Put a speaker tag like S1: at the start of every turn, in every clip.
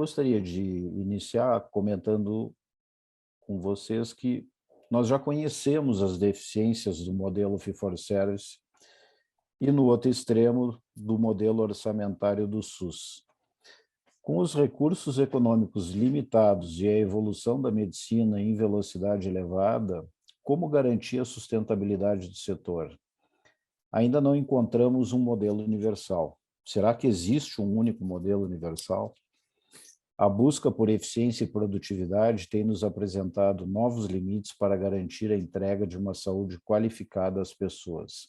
S1: gostaria de iniciar comentando com vocês que nós já conhecemos as deficiências do modelo fee-for-service e, no outro extremo, do modelo orçamentário do SUS. Com os recursos econômicos limitados e a evolução da medicina em velocidade elevada, como garantir a sustentabilidade do setor? Ainda não encontramos um modelo universal. Será que existe um único modelo universal? A busca por eficiência e produtividade tem nos apresentado novos limites para garantir a entrega de uma saúde qualificada às pessoas.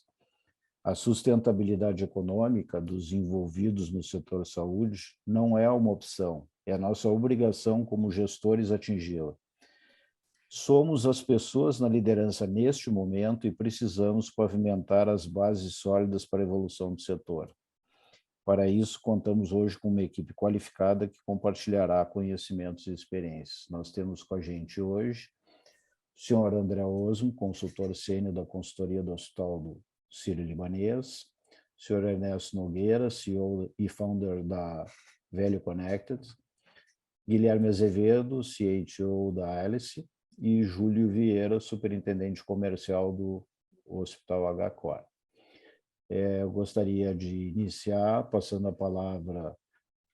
S1: A sustentabilidade econômica dos envolvidos no setor saúde não é uma opção, é nossa obrigação como gestores atingi-la. Somos as pessoas na liderança neste momento e precisamos pavimentar as bases sólidas para a evolução do setor. Para isso, contamos hoje com uma equipe qualificada que compartilhará conhecimentos e experiências. Nós temos com a gente hoje o senhor André Osmo, consultor sênior da consultoria do Hospital do Sírio-Libanês, o senhor Ernesto Nogueira, CEO e founder da Velho Connected, Guilherme Azevedo, CHO da Alice, e Júlio Vieira, superintendente comercial do Hospital HCOR. Eu gostaria de iniciar passando a palavra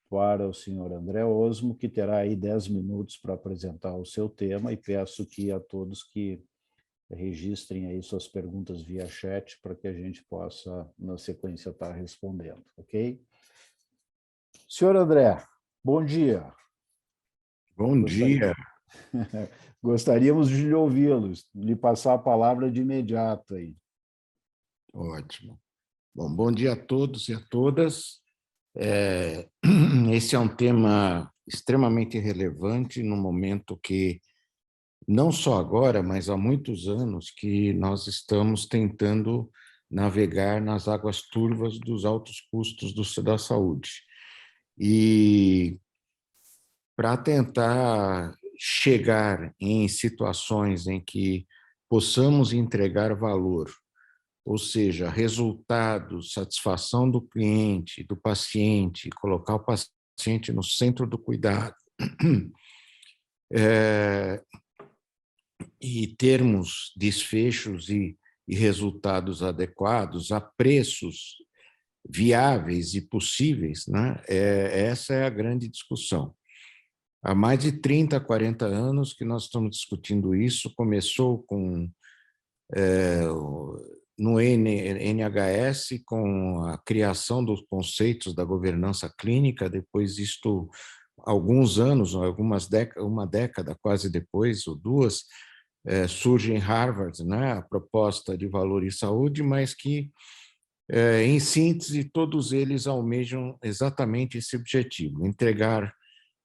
S1: para o senhor André Osmo, que terá aí 10 minutos para apresentar o seu tema, e peço que a todos que registrem aí suas perguntas via chat para que a gente possa, na sequência, estar respondendo, ok? Senhor André, bom dia.
S2: Bom dia.
S1: Gostaríamos de lhe ouvi-lo, lhe passar a palavra de imediato aí.
S2: Ótimo. Bom dia a todos e a todas. Esse é um tema extremamente relevante no momento que, não só agora, mas há muitos anos, que nós estamos tentando navegar nas águas turvas dos altos custos da saúde. E para tentar chegar em situações em que possamos entregar valor, ou seja, resultados, satisfação do cliente, do paciente, colocar o paciente no centro do cuidado, e termos desfechos e resultados adequados a preços viáveis e possíveis, né? Essa é a grande discussão. Há mais de 30, 40 anos que nós estamos discutindo isso, começou com no NHS, com a criação dos conceitos da governança clínica, depois isto, alguns anos, uma década quase depois, ou duas, surge em Harvard, né, a proposta de valor e saúde, mas que, em síntese, todos eles almejam exatamente esse objetivo: entregar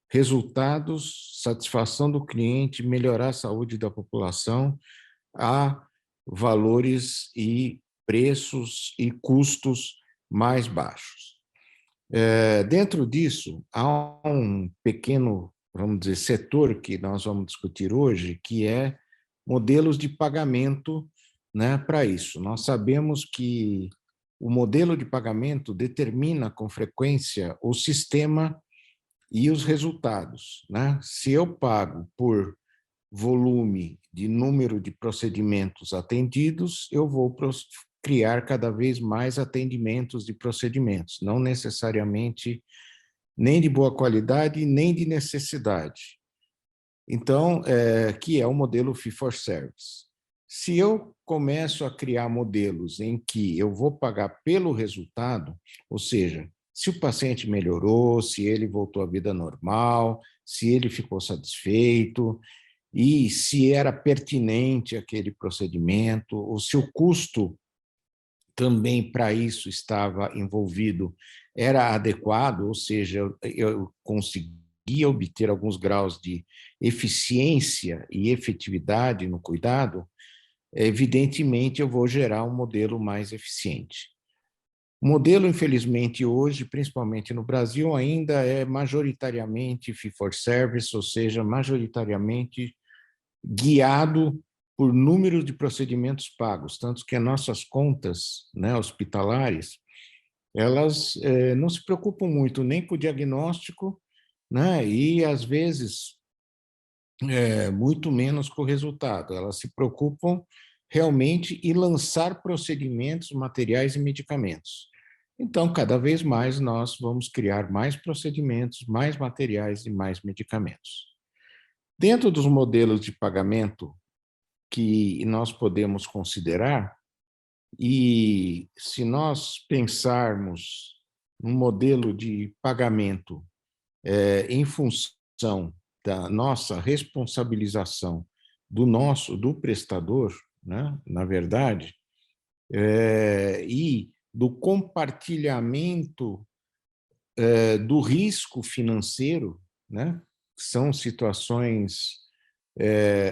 S2: resultados, satisfação do cliente, melhorar a saúde da população a valores e preços e custos mais baixos. Dentro disso, há um pequeno, vamos dizer, setor que nós vamos discutir hoje, que é modelos de pagamento, né, para isso. Nós sabemos que o modelo de pagamento determina com frequência o sistema e os resultados, né? Se eu pago por volume de número de procedimentos atendidos, eu vou criar cada vez mais atendimentos de procedimentos, não necessariamente nem de boa qualidade, nem de necessidade. Então, que é o modelo fee-for-service. Se eu começo a criar modelos em que eu vou pagar pelo resultado, ou seja, se o paciente melhorou, se ele voltou à vida normal, se ele ficou satisfeito, e se era pertinente aquele procedimento, ou se o custo também para isso estava envolvido era adequado, ou seja, eu conseguia obter alguns graus de eficiência e efetividade no cuidado, evidentemente eu vou gerar um modelo mais eficiente. O modelo, infelizmente, hoje, principalmente no Brasil, ainda é majoritariamente fee-for-service, ou seja, majoritariamente guiado por número de procedimentos pagos, tanto que as nossas contas, né, hospitalares, elas não se preocupam muito nem com o diagnóstico né? E, às vezes, muito menos com o resultado. Elas se preocupam realmente em lançar procedimentos, materiais e medicamentos. Então, cada vez mais, nós vamos criar mais procedimentos, mais materiais e mais medicamentos. Dentro dos modelos de pagamento que nós podemos considerar, e se nós pensarmos no modelo de pagamento em função da nossa responsabilização do prestador, né, na verdade, e do compartilhamento do risco financeiro, né, são situações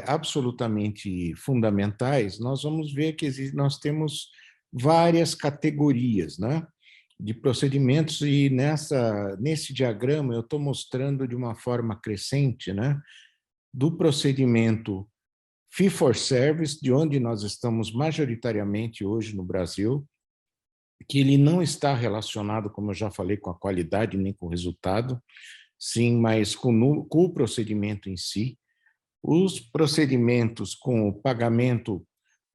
S2: absolutamente fundamentais, nós vamos ver que nós temos várias categorias, né, de procedimentos, e nesse diagrama eu estou mostrando de uma forma crescente, né, do procedimento fee for service, de onde nós estamos majoritariamente hoje no Brasil, que ele não está relacionado, como eu já falei, com a qualidade nem com o resultado, sim, mas com o procedimento em si. Os procedimentos com o pagamento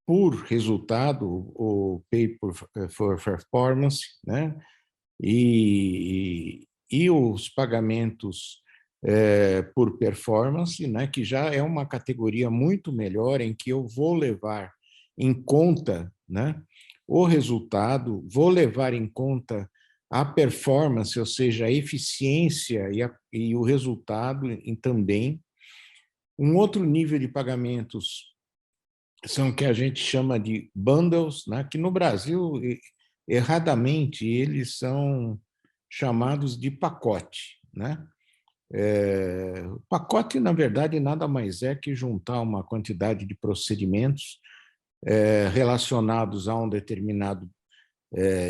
S2: por resultado, o pay for performance, né? E os pagamentos por performance, né? Que já é uma categoria muito melhor, em que eu vou levar em conta, né, o resultado, vou levar em conta a performance, ou seja, a eficiência e o resultado também. Um outro nível de pagamentos são o que a gente chama de bundles, né? Que no Brasil, erradamente, eles são chamados de pacote, né? Pacote, na verdade, nada mais é que juntar uma quantidade de procedimentos relacionados a um determinado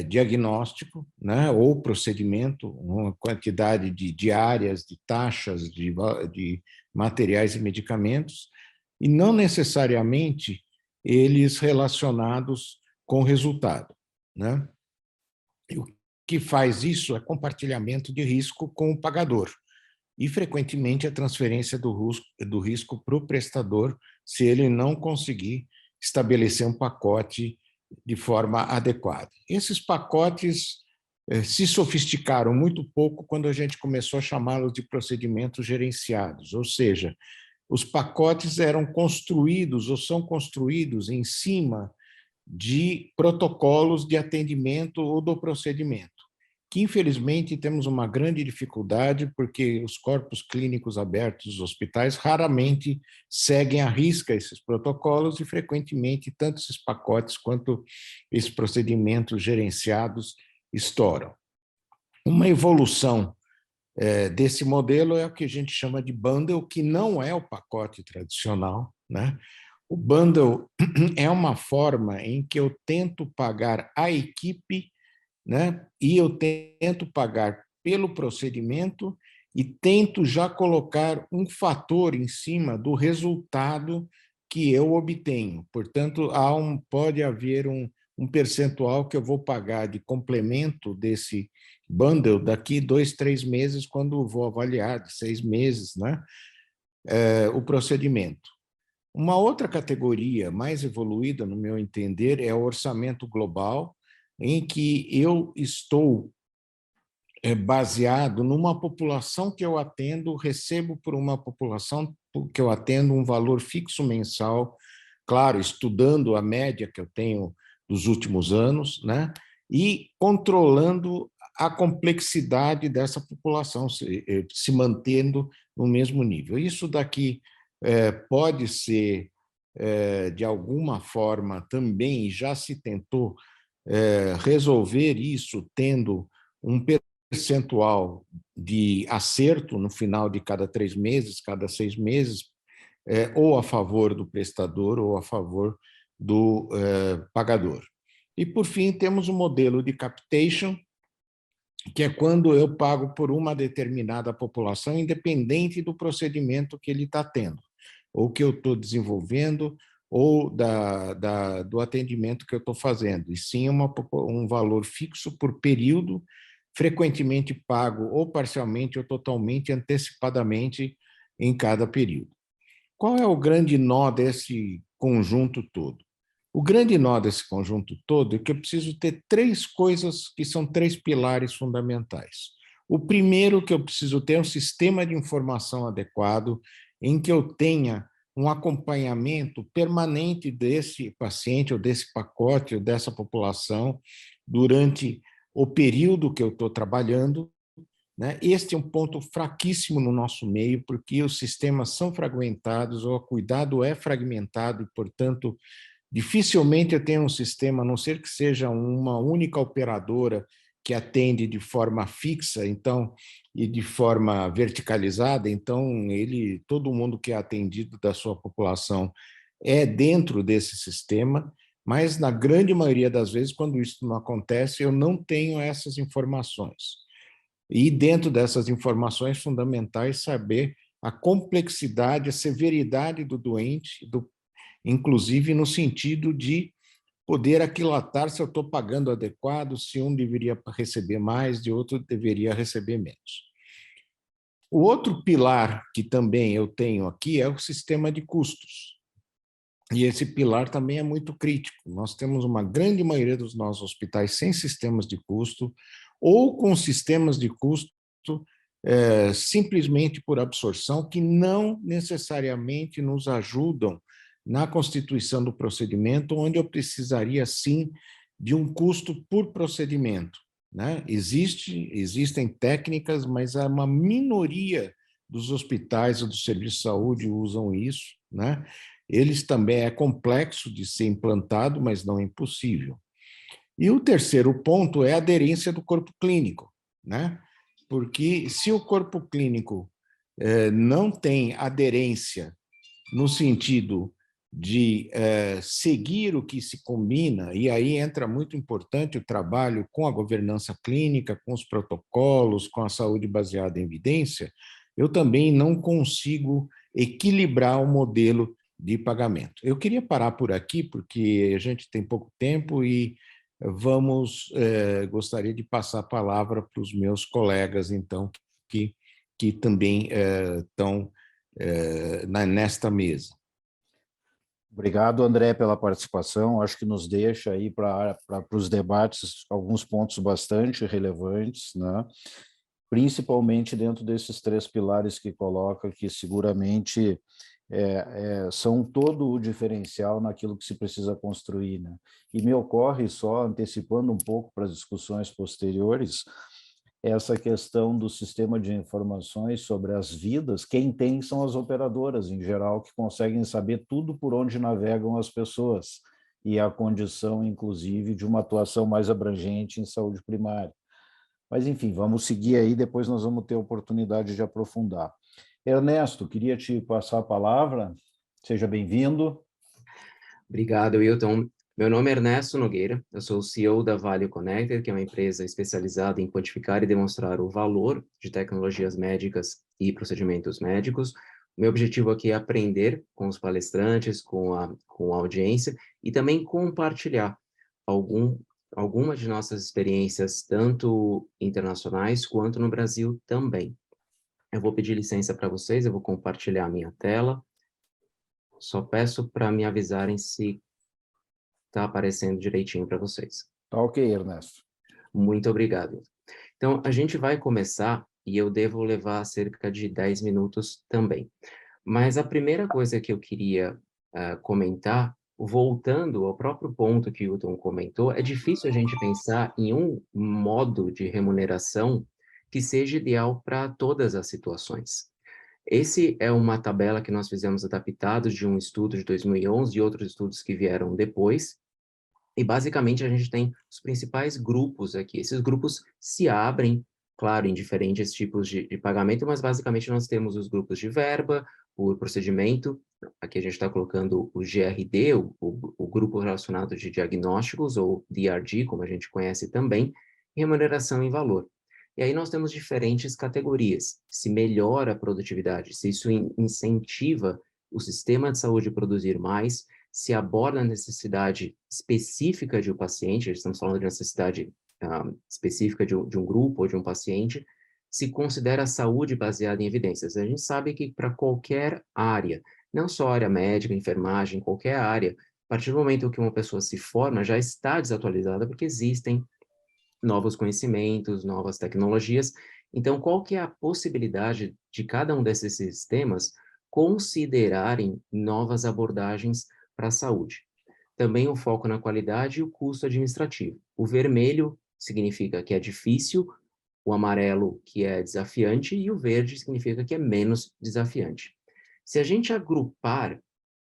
S2: diagnóstico, né? Ou procedimento, uma quantidade de áreas, de taxas, de materiais e medicamentos, e não necessariamente eles relacionados com o resultado, né? E o que faz isso é compartilhamento de risco com o pagador, e frequentemente a transferência do risco para o prestador, se ele não conseguir estabelecer um pacote de forma adequada. Esses pacotes se sofisticaram muito pouco quando a gente começou a chamá-los de procedimentos gerenciados, ou seja, os pacotes eram construídos ou são construídos em cima de protocolos de atendimento ou do procedimento, que infelizmente temos uma grande dificuldade, porque os corpos clínicos abertos dos hospitais raramente seguem à risca esses protocolos, e frequentemente tanto esses pacotes quanto esses procedimentos gerenciados estouram. Uma evolução desse modelo é o que a gente chama de bundle, que não é o pacote tradicional, né? O bundle é uma forma em que eu tento pagar a equipe, né? E eu tento pagar pelo procedimento e tento já colocar um fator em cima do resultado que eu obtenho. Portanto, pode haver um percentual que eu vou pagar de complemento desse bundle daqui 2, 3 meses, quando vou avaliar, de 6 meses, né, o procedimento. Uma outra categoria mais evoluída, no meu entender, é o orçamento global, em que eu estou baseado numa população que eu atendo, recebo por uma população que eu atendo um valor fixo mensal, claro, estudando a média que eu tenho dos últimos anos, né? E controlando a complexidade dessa população, se mantendo no mesmo nível. Isso daqui pode ser, de alguma forma, também, e já se tentou resolver isso tendo um percentual de acerto no final de cada 3 meses, cada 6 meses, ou a favor do prestador ou a favor do pagador. E, por fim, temos o modelo de capitation, que é quando eu pago por uma determinada população, independente do procedimento que ele está tendo, ou que eu estou desenvolvendo, ou do atendimento que eu estou fazendo, e sim um valor fixo por período frequentemente pago ou parcialmente ou totalmente antecipadamente em cada período. Qual é o grande nó desse conjunto todo? O grande nó desse conjunto todo é que eu preciso ter três coisas que são três pilares fundamentais. O primeiro que eu preciso ter é um sistema de informação adequado, em que eu tenha um acompanhamento permanente desse paciente, ou desse pacote, ou dessa população, durante o período que eu estou trabalhando, né? Este é um ponto fraquíssimo no nosso meio, porque os sistemas são fragmentados, o cuidado é fragmentado, e, portanto, dificilmente eu tenho um sistema, a não ser que seja uma única operadora que atende de forma fixa, então, e de forma verticalizada, então todo mundo que é atendido da sua população é dentro desse sistema, mas na grande maioria das vezes, quando isso não acontece, eu não tenho essas informações. E dentro dessas informações fundamentais, saber a complexidade, a severidade do doente, inclusive no sentido de poder aquilatar se eu estou pagando adequado, se um deveria receber mais, de outro deveria receber menos. O outro pilar que também eu tenho aqui é o sistema de custos. E esse pilar também é muito crítico. Nós temos uma grande maioria dos nossos hospitais sem sistemas de custo, ou com sistemas de custo simplesmente por absorção, que não necessariamente nos ajudam na constituição do procedimento, onde eu precisaria, sim, de um custo por procedimento, né? Existem técnicas, mas há uma minoria dos hospitais ou dos serviços de saúde usam isso, né? Eles também é complexo de ser implantado, mas não é impossível. E o terceiro ponto é a aderência do corpo clínico, né? Porque se o corpo clínico não tem aderência no sentido de seguir o que se combina, e aí entra muito importante o trabalho com a governança clínica, com os protocolos, com a saúde baseada em evidência, eu também não consigo equilibrar o modelo de pagamento. Eu queria parar por aqui, porque a gente tem pouco tempo e gostaria de passar a palavra para os meus colegas, então, que também estão nesta mesa.
S1: Obrigado, André, pela participação. Acho que nos deixa aí para os debates alguns pontos bastante relevantes, né? Principalmente dentro desses três pilares que coloca, que seguramente são todo o diferencial naquilo que se precisa construir, né? E me ocorre, só antecipando um pouco para as discussões posteriores, essa questão do sistema de informações sobre as vidas, quem tem são as operadoras, em geral, que conseguem saber tudo por onde navegam as pessoas, e a condição, inclusive, de uma atuação mais abrangente em saúde primária. Mas, enfim, vamos seguir aí, depois nós vamos ter oportunidade de aprofundar. Ernesto, queria te passar a palavra, seja bem-vindo.
S3: Obrigado, Wilton. Meu nome é Ernesto Nogueira, eu sou o CEO da Value Connected, que é uma empresa especializada em quantificar e demonstrar o valor de tecnologias médicas e procedimentos médicos. O meu objetivo aqui é aprender com os palestrantes, com a audiência, e também compartilhar algumas de nossas experiências, tanto internacionais quanto no Brasil também. Eu vou pedir licença para vocês, eu vou compartilhar a minha tela. Só peço para me avisarem se está aparecendo direitinho para vocês.
S1: Tá ok, Ernesto.
S3: Muito obrigado. Então, a gente vai começar e eu devo levar cerca de 10 minutos também. Mas a primeira coisa que eu queria comentar, voltando ao próprio ponto que o Hilton comentou, é difícil a gente pensar em um modo de remuneração que seja ideal para todas as situações. Esse é uma tabela que nós fizemos adaptados de um estudo de 2011 e outros estudos que vieram depois. E, basicamente, a gente tem os principais grupos aqui. Esses grupos se abrem, claro, em diferentes tipos de pagamento, mas, basicamente, nós temos os grupos de verba, por procedimento. Aqui a gente está colocando o GRD, o grupo relacionado de diagnósticos, ou DRG, como a gente conhece também, e remuneração em valor. E aí nós temos diferentes categorias. Se melhora a produtividade, se isso incentiva o sistema de saúde a produzir mais, se aborda a necessidade específica de um paciente, estamos falando de necessidade específica de um grupo ou de um paciente, se considera a saúde baseada em evidências. A gente sabe que para qualquer área, não só área médica, enfermagem, qualquer área, a partir do momento que uma pessoa se forma, já está desatualizada, porque existem novos conhecimentos, novas tecnologias. Então, qual que é a possibilidade de cada um desses sistemas considerarem novas abordagens para a saúde? Também o foco na qualidade e o custo administrativo. O vermelho significa que é difícil, o amarelo que é desafiante e o verde significa que é menos desafiante. Se a gente agrupar,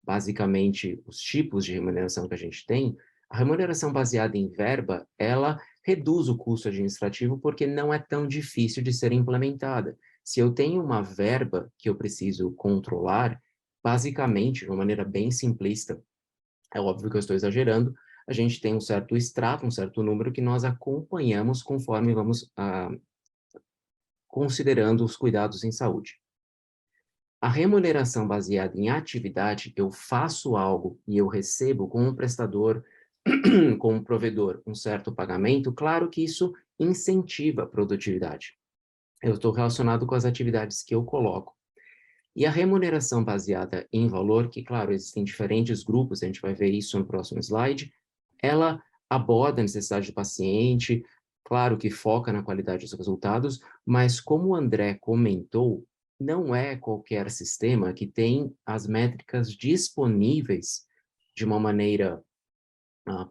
S3: basicamente, os tipos de remuneração que a gente tem, a remuneração baseada em verba, ela reduz o custo administrativo porque não é tão difícil de ser implementada. Se eu tenho uma verba que eu preciso controlar, basicamente, de uma maneira bem simplista, é óbvio que eu estou exagerando, a gente tem um certo extrato, um certo número que nós acompanhamos conforme vamos considerando os cuidados em saúde. A remuneração baseada em atividade, eu faço algo e eu recebo como um prestador, como um provedor, um certo pagamento, claro que isso incentiva a produtividade. Eu estou relacionado com as atividades que eu coloco. E a remuneração baseada em valor, que, claro, existem diferentes grupos, a gente vai ver isso no próximo slide, ela aborda a necessidade do paciente, claro que foca na qualidade dos resultados, mas como o André comentou, não é qualquer sistema que tem as métricas disponíveis de uma maneira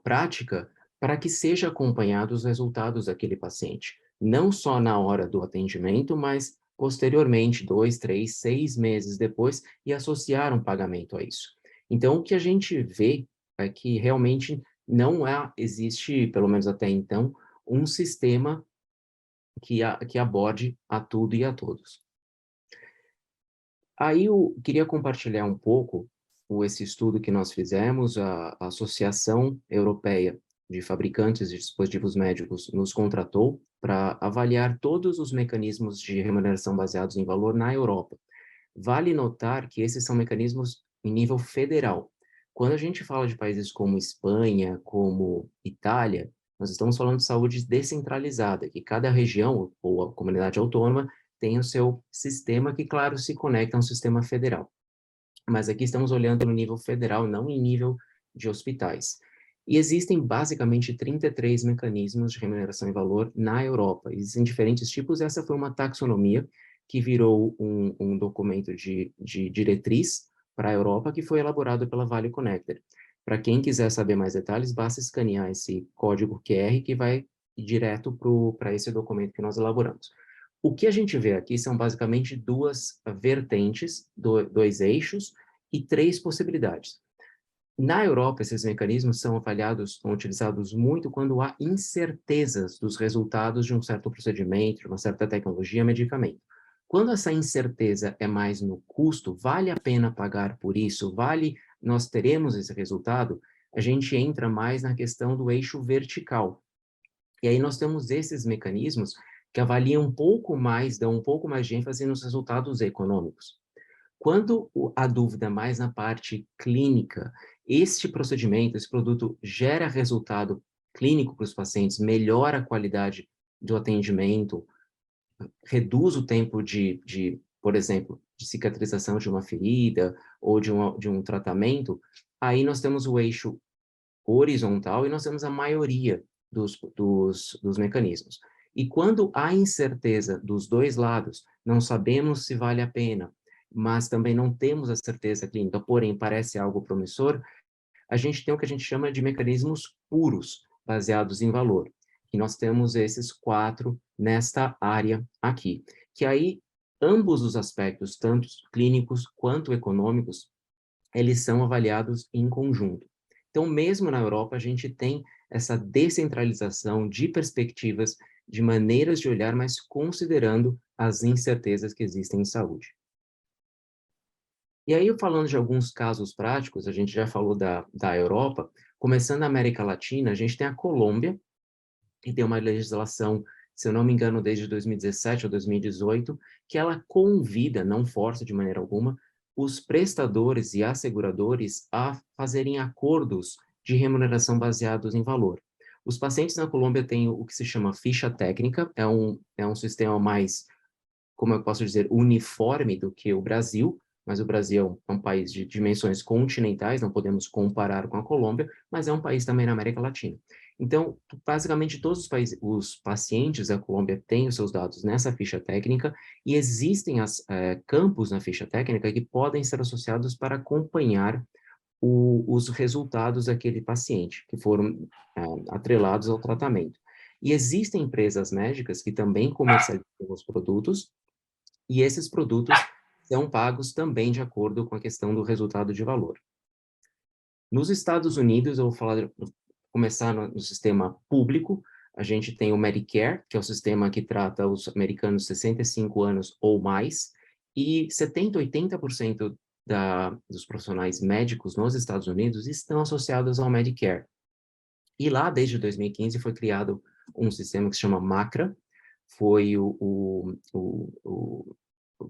S3: prática para que seja acompanhado os resultados daquele paciente. Não só na hora do atendimento, mas posteriormente, 2, 3, 6 meses depois, e associar um pagamento a isso. Então, o que a gente vê é que realmente não existe, pelo menos até então, um sistema que aborde a tudo e a todos. Aí eu queria compartilhar um pouco esse estudo que nós fizemos, a Associação Europeia de Fabricantes de Dispositivos Médicos nos contratou para avaliar todos os mecanismos de remuneração baseados em valor na Europa. Vale notar que esses são mecanismos em nível federal. Quando a gente fala de países como Espanha, como Itália, nós estamos falando de saúde descentralizada, que cada região ou a comunidade autônoma tem o seu sistema que, claro, se conecta a um sistema federal. Mas aqui estamos olhando no nível federal, não em nível de hospitais. E existem basicamente 33 mecanismos de remuneração em valor na Europa. Existem diferentes tipos, essa foi uma taxonomia que virou um documento de diretriz para a Europa, que foi elaborado pela Vale Connector. Para quem quiser saber mais detalhes, basta escanear esse código QR que vai direto para esse documento que nós elaboramos. O que a gente vê aqui são basicamente duas vertentes, dois eixos e três possibilidades. Na Europa, esses mecanismos são avaliados, são utilizados muito quando há incertezas dos resultados de um certo procedimento, de uma certa tecnologia, medicamento. Quando essa incerteza é mais no custo, vale a pena pagar por isso? Nós teremos esse resultado? A gente entra mais na questão do eixo vertical. E aí nós temos esses mecanismos que avaliam um pouco mais, dão um pouco mais de ênfase nos resultados econômicos. Quando a dúvida mais na parte clínica, este procedimento, esse produto gera resultado clínico para os pacientes, melhora a qualidade do atendimento, reduz o tempo por exemplo, de cicatrização de uma ferida ou de um tratamento, aí nós temos o eixo horizontal e nós temos a maioria dos mecanismos. E quando há incerteza dos dois lados, não sabemos se vale a pena, mas também não temos a certeza clínica, porém parece algo promissor, a gente tem o que a gente chama de mecanismos puros, baseados em valor. E nós temos esses 4 nesta área aqui, que aí ambos os aspectos, tanto clínicos quanto econômicos, eles são avaliados em conjunto. Então, mesmo na Europa, a gente tem essa descentralização de perspectivas, de maneiras de olhar, mas considerando as incertezas que existem em saúde. E aí, falando de alguns casos práticos, a gente já falou da Europa, começando na América Latina, a gente tem a Colômbia, que tem uma legislação, se eu não me engano, desde 2017 ou 2018, que ela convida, não força de maneira alguma, os prestadores e asseguradores a fazerem acordos de remuneração baseados em valor. Os pacientes na Colômbia têm o que se chama ficha técnica, é um sistema mais, como eu posso dizer, uniforme do que o Brasil, mas o Brasil é um país de dimensões continentais, não podemos comparar com a Colômbia, mas é um país também na América Latina. Então, basicamente, todos os pacientes da Colômbia têm os seus dados nessa ficha técnica e existem campos na ficha técnica que podem ser associados para acompanhar os resultados daquele paciente, que foram atrelados ao tratamento. E existem empresas médicas que também comercializam os produtos, e esses produtos são pagos também de acordo com a questão do resultado de valor. Nos Estados Unidos, eu vou começar no sistema público. A gente tem o Medicare, que é o sistema que trata os americanos de 65 anos ou mais, e 70%, 80% dos profissionais médicos nos Estados Unidos estão associados ao Medicare. E lá, desde 2015, foi criado um sistema que se chama MACRA, foi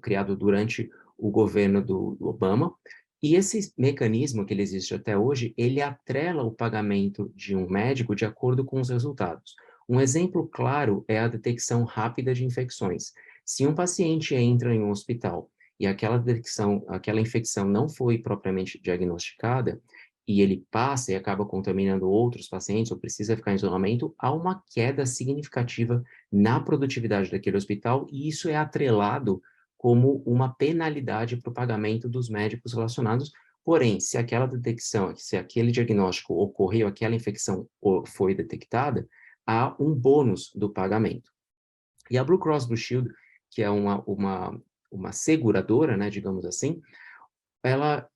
S3: criado durante o governo do Obama, e esse mecanismo que ele existe até hoje, ele atrela o pagamento de um médico de acordo com os resultados. Um exemplo claro é a detecção rápida de infecções. Se um paciente entra em um hospital e aquela infecção não foi propriamente diagnosticada, e ele passa e acaba contaminando outros pacientes ou precisa ficar em isolamento, há uma queda significativa na produtividade daquele hospital, e isso é atrelado como uma penalidade para o pagamento dos médicos relacionados. Porém, se aquela detecção, se aquele diagnóstico ocorreu, aquela infecção foi detectada, há um bônus do pagamento. E a Blue Cross Blue Shield, que é uma seguradora, né, digamos assim, ela,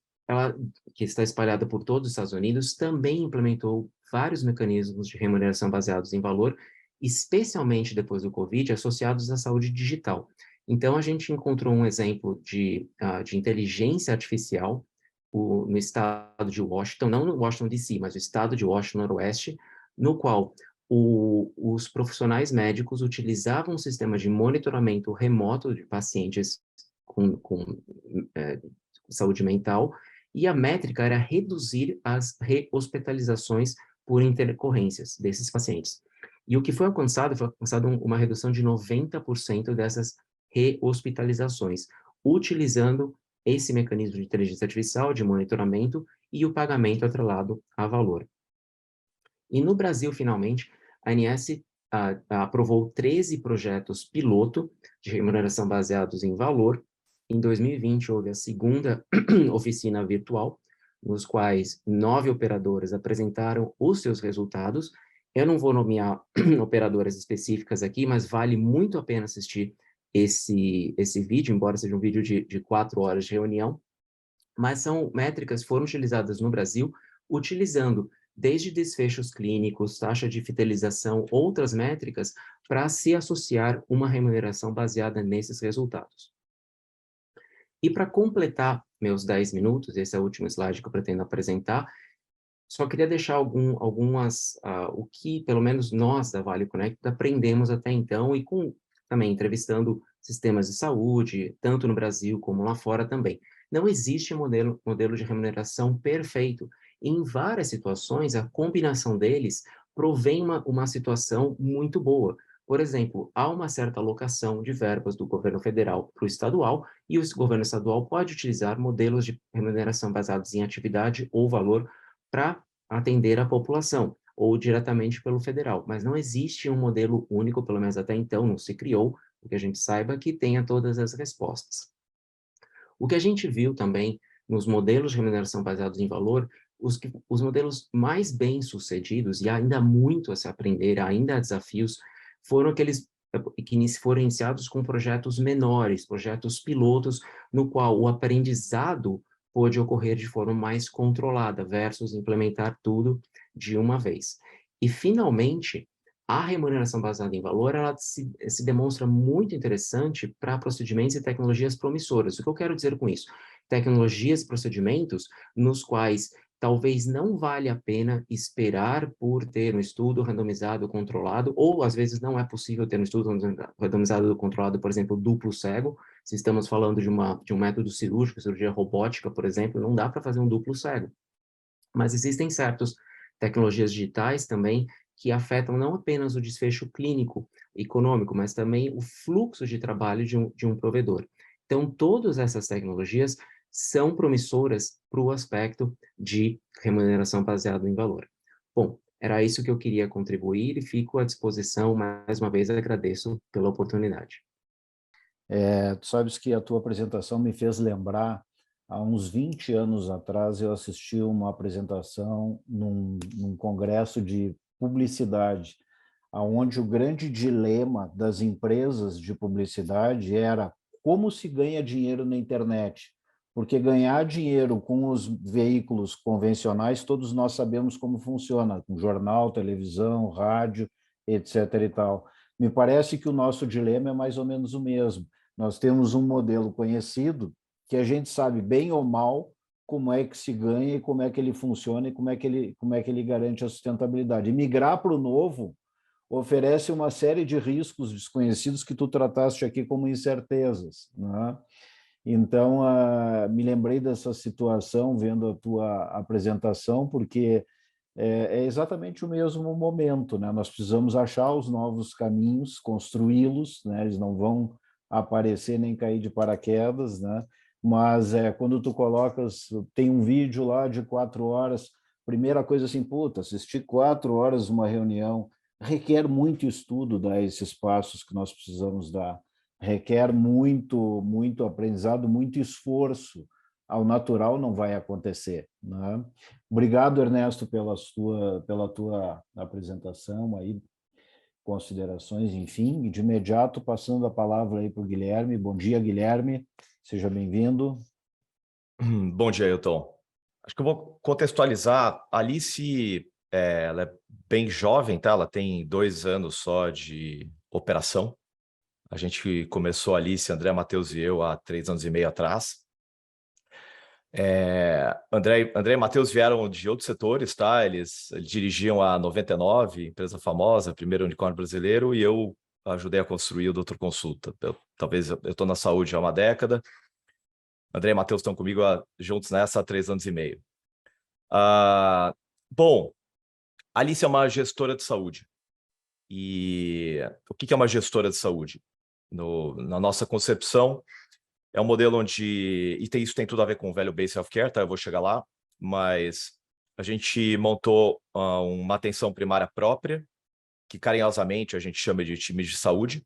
S3: que está espalhada por todos os Estados Unidos, também implementou vários mecanismos de remuneração baseados em valor, especialmente depois do Covid, associados à saúde digital. Então, a gente encontrou um exemplo de inteligência artificial no estado de Washington, não no Washington, D.C., mas no estado de Washington, Noroeste, no qual os profissionais médicos utilizavam um sistema de monitoramento remoto de pacientes com saúde mental, e a métrica era reduzir as rehospitalizações por intercorrências desses pacientes. E o que foi alcançado uma redução de 90% dessas rehospitalizações, utilizando esse mecanismo de inteligência artificial, de monitoramento, e o pagamento atrelado a valor. E no Brasil, finalmente, a ANS aprovou 13 projetos piloto de remuneração baseados em valor. Em 2020, houve a segunda oficina virtual, nos quais 9 operadoras apresentaram os seus resultados. Eu não vou nomear operadoras específicas aqui, mas vale muito a pena assistir esse vídeo, embora seja um vídeo de 4 horas de reunião. Mas são métricas que foram utilizadas no Brasil, utilizando desde desfechos clínicos, taxa de fidelização, outras métricas, para se associar uma remuneração baseada nesses resultados. E para completar meus 10 minutos, esse é o último slide que eu pretendo apresentar, só queria deixar o que, pelo menos nós da Vale Connect, aprendemos até então, e também entrevistando sistemas de saúde, tanto no Brasil como lá fora também. Não existe modelo de remuneração perfeito. Em várias situações, a combinação deles provém uma situação muito boa. Por exemplo, há uma certa alocação de verbas do governo federal para o estadual, e o governo estadual pode utilizar modelos de remuneração baseados em atividade ou valor para atender a população, ou diretamente pelo federal. Mas não existe um modelo único, pelo menos até então não se criou, o que a gente saiba, que tenha todas as respostas. O que a gente viu também nos modelos de remuneração baseados em valor, os modelos mais bem-sucedidos, e ainda há muito a se aprender, ainda há desafios, foram aqueles que foram iniciados com projetos menores, projetos pilotos, no qual o aprendizado pôde ocorrer de forma mais controlada, versus implementar tudo de uma vez. E, finalmente, a remuneração baseada em valor, ela se demonstra muito interessante para procedimentos e tecnologias promissoras. O que eu quero dizer com isso? Tecnologias e procedimentos nos quais talvez não vale a pena esperar por ter um estudo randomizado controlado, ou às vezes não é possível ter um estudo randomizado controlado, por exemplo, duplo cego. Se estamos falando de um método cirúrgico, cirurgia robótica, por exemplo, não dá para fazer um duplo cego. Mas existem certas tecnologias digitais também que afetam não apenas o desfecho clínico, econômico, mas também o fluxo de trabalho de um provedor. Então, todas essas tecnologias são promissoras para o aspecto de remuneração baseada em valor. Bom, era isso que eu queria contribuir e fico à disposição. Mais uma vez, agradeço pela oportunidade.
S1: Tu sabes que a tua apresentação me fez lembrar, há uns 20 anos atrás, eu assisti uma apresentação num congresso de publicidade, onde o grande dilema das empresas de publicidade era como se ganha dinheiro na internet. Porque ganhar dinheiro com os veículos convencionais, todos nós sabemos como funciona, com jornal, televisão, rádio, etc. e tal. Me parece que o nosso dilema é mais ou menos o mesmo. Nós temos um modelo conhecido que a gente sabe bem ou mal como é que se ganha e como é que ele funciona e como é que ele garante a sustentabilidade. E migrar para o novo oferece uma série de riscos desconhecidos que tu trataste aqui como incertezas, né? Então, me lembrei dessa situação vendo a tua apresentação, porque é exatamente o mesmo momento, né? Nós precisamos achar os novos caminhos, construí-los, né? Eles não vão aparecer nem cair de paraquedas, né? Mas quando tu colocas, tem um vídeo lá de 4 horas, primeira coisa assim, puta, assistir 4 horas uma reunião requer muito estudo, dar esses passos que nós precisamos dar, requer muito aprendizado, muito esforço. Ao natural não vai acontecer, né? Obrigado, Ernesto, pela tua apresentação aí, considerações, enfim, e de imediato passando a palavra aí para o Guilherme. Bom dia, Guilherme, seja bem-vindo.
S4: Bom dia, Ailton. Acho que eu vou contextualizar. A Alice, ela é bem jovem, tá? Ela tem 2 anos só de operação. A gente começou a Alice, André, Matheus e eu, há 3 anos e meio atrás. André e Matheus vieram de outros setores, tá? Eles dirigiam a 99, empresa famosa, primeiro unicórnio brasileiro, e eu ajudei a construir o Doutor Consulta. Talvez eu estou na saúde há uma década. André e Matheus estão comigo juntos nessa há 3 anos e meio. Bom, a Alice é uma gestora de saúde. E o que é uma gestora de saúde? Na nossa concepção, é um modelo onde... E isso tem tudo a ver com o velho Base Healthcare, tá? Eu vou chegar lá. Mas a gente montou uma atenção primária própria, que carinhosamente a gente chama de time de saúde.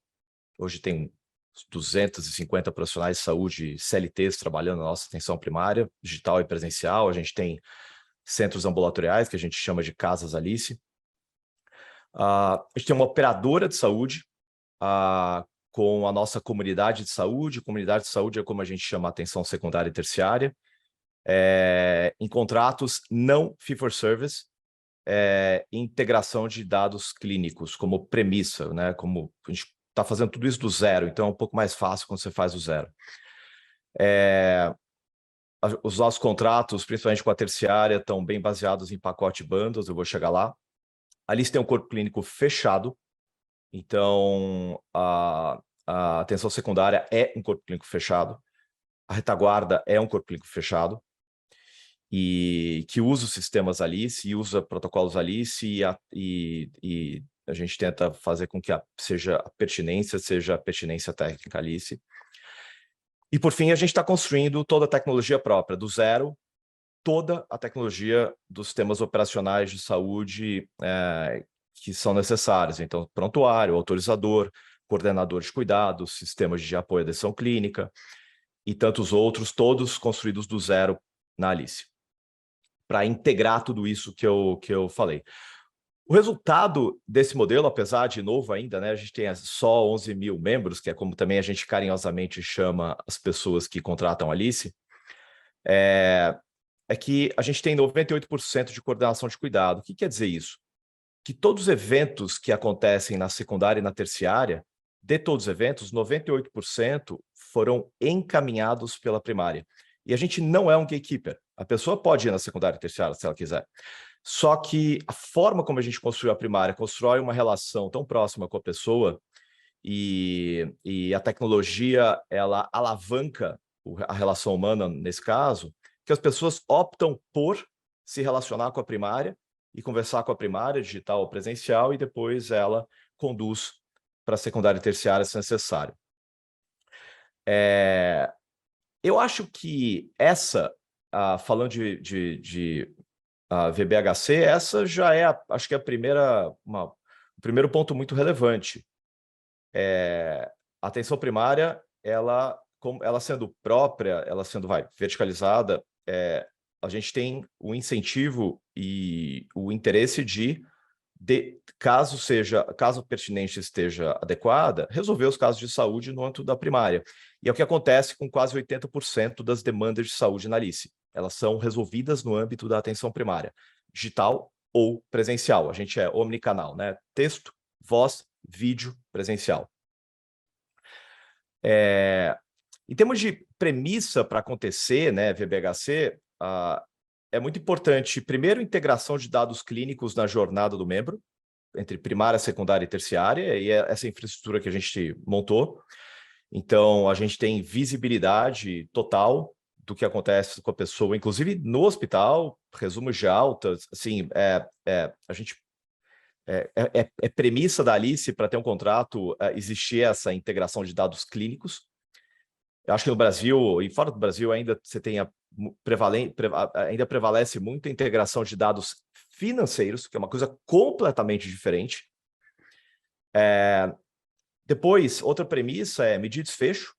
S4: Hoje tem 250 profissionais de saúde CLTs trabalhando na nossa atenção primária, digital e presencial. A gente tem centros ambulatoriais, que a gente chama de Casas Alice. A gente tem uma operadora de saúde com a nossa comunidade de saúde. Comunidade de saúde é como a gente chama a atenção secundária e terciária. Em contratos não fee-for-service, integração de dados clínicos como premissa, né? Como a gente está fazendo tudo isso do zero, então é um pouco mais fácil quando você faz do zero. Os nossos contratos, principalmente com a terciária, estão bem baseados em pacote bundles, eu vou chegar lá. A Alice tem um corpo clínico fechado, então a atenção secundária é um corpo clínico fechado, a retaguarda é um corpo clínico fechado, e que usa os sistemas Alice, e usa protocolos Alice, e a gente tenta fazer com que seja a pertinência técnica Alice. E, por fim, a gente está construindo toda a tecnologia própria, do zero, toda a tecnologia dos sistemas operacionais de saúde que são necessários. Então, prontuário, autorizador, coordenador de cuidados, sistemas de apoio à decisão clínica e tantos outros, todos construídos do zero na Alice, para integrar tudo isso que eu falei. O resultado desse modelo, apesar de novo ainda, né, a gente tem só 11 mil membros, que é como também a gente carinhosamente chama as pessoas que contratam a Alice, é que a gente tem 98% de coordenação de cuidado. O que quer dizer isso? Que todos os eventos que acontecem na secundária e na terciária, de todos os eventos, 98% foram encaminhados pela primária. E a gente não é um gatekeeper. A pessoa pode ir na secundária e terciária se ela quiser. Só que a forma como a gente construiu a primária, constrói uma relação tão próxima com a pessoa e a tecnologia, ela alavanca a relação humana nesse caso, que as pessoas optam por se relacionar com a primária e conversar com a primária, digital ou presencial, e depois ela conduz para a secundária e terciária se necessário. Eu acho que essa, falando de VBHC, essa já é, acho que é o primeiro ponto muito relevante. A atenção primária, ela sendo própria, ela sendo verticalizada, a gente tem o incentivo e o interesse caso a pertinência esteja adequada, resolver os casos de saúde no âmbito da primária. E é o que acontece com quase 80% das demandas de saúde na Alice. Elas são resolvidas no âmbito da atenção primária, digital ou presencial. A gente é omnicanal, né? Texto, voz, vídeo, presencial. Em termos de premissa para acontecer, né, VBHC, é muito importante, primeiro, integração de dados clínicos na jornada do membro, entre primária, secundária e terciária, e é essa infraestrutura que a gente montou. Então, a gente tem visibilidade total do que acontece com a pessoa, inclusive no hospital, resumos de altas, assim, a gente... É premissa da Alice para ter um contrato, existir essa integração de dados clínicos. Eu acho que no Brasil e fora do Brasil ainda você tem ainda prevalece muito a integração de dados financeiros, que é uma coisa completamente diferente. Depois, outra premissa é medir desfecho,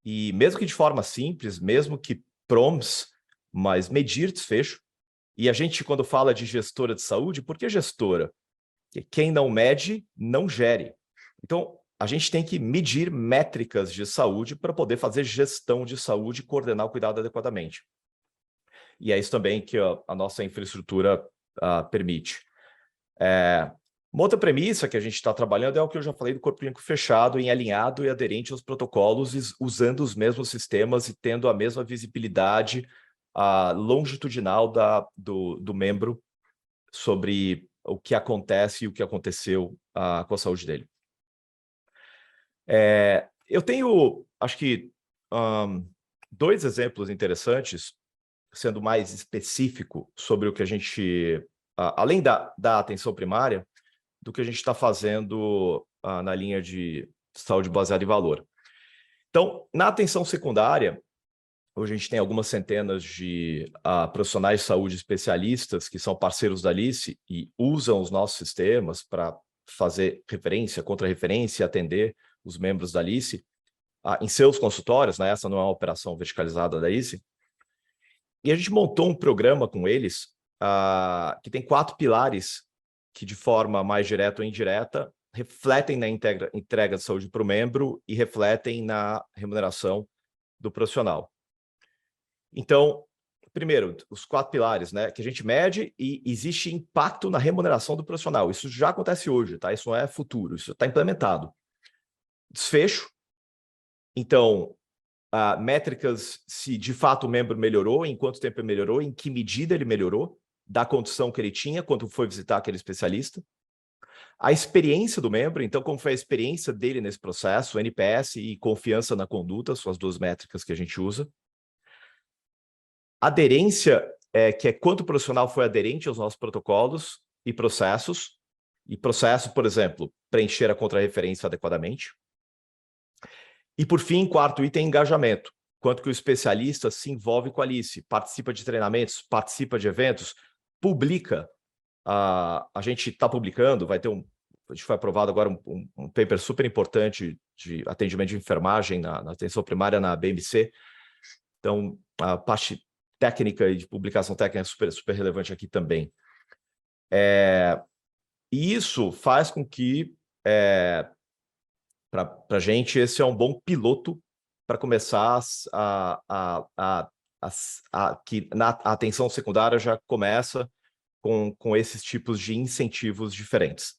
S4: e mesmo que de forma simples, mesmo que prompts, mas medir desfecho. E a gente, quando fala de gestora de saúde, por que gestora? Porque quem não mede, não gere. Então, a gente tem que medir métricas de saúde para poder fazer gestão de saúde e coordenar o cuidado adequadamente. E é isso também que a nossa infraestrutura permite. Uma outra premissa que a gente está trabalhando é o que eu já falei do corpo clínico fechado, em alinhado e aderente aos protocolos, usando os mesmos sistemas e tendo a mesma visibilidade longitudinal do membro sobre o que acontece e o que aconteceu com a saúde dele. Eu tenho, acho que, dois exemplos interessantes, sendo mais específico sobre o que a gente, além da atenção primária, do que a gente está fazendo na linha de saúde baseada em valor. Então, na atenção secundária, hoje a gente tem algumas centenas de profissionais de saúde especialistas que são parceiros da Alice e usam os nossos sistemas para fazer referência, contra-referência e atender os membros da Alice em seus consultórios, né? Essa não é uma operação verticalizada da Alice. E a gente montou um programa com eles que tem 4 pilares que, de forma mais direta ou indireta, refletem na entrega de saúde para o membro e refletem na remuneração do profissional. Então, primeiro, os 4 pilares, né, que a gente mede e existe impacto na remuneração do profissional. Isso já acontece hoje, tá? Isso não é futuro, isso está implementado. Desfecho. Então, métricas se de fato o membro melhorou, em quanto tempo ele melhorou, em que medida ele melhorou, da condição que ele tinha quando foi visitar aquele especialista. A experiência do membro, então como foi a experiência dele nesse processo, NPS e confiança na conduta, são as 2 métricas que a gente usa. Aderência, que é quanto o profissional foi aderente aos nossos protocolos e processos. E processo, por exemplo, preencher a contra-referência adequadamente. E, por fim, 4º item, engajamento. Quanto que o especialista se envolve com a Alice, participa de treinamentos, participa de eventos, publica. A gente está publicando, a gente foi aprovado agora um paper super importante de atendimento de enfermagem na atenção primária na BMC. Então, a parte técnica e de publicação técnica é super relevante aqui também. E isso faz com que, para a gente, esse é um bom piloto para começar que na atenção secundária já começa com esses tipos de incentivos diferentes.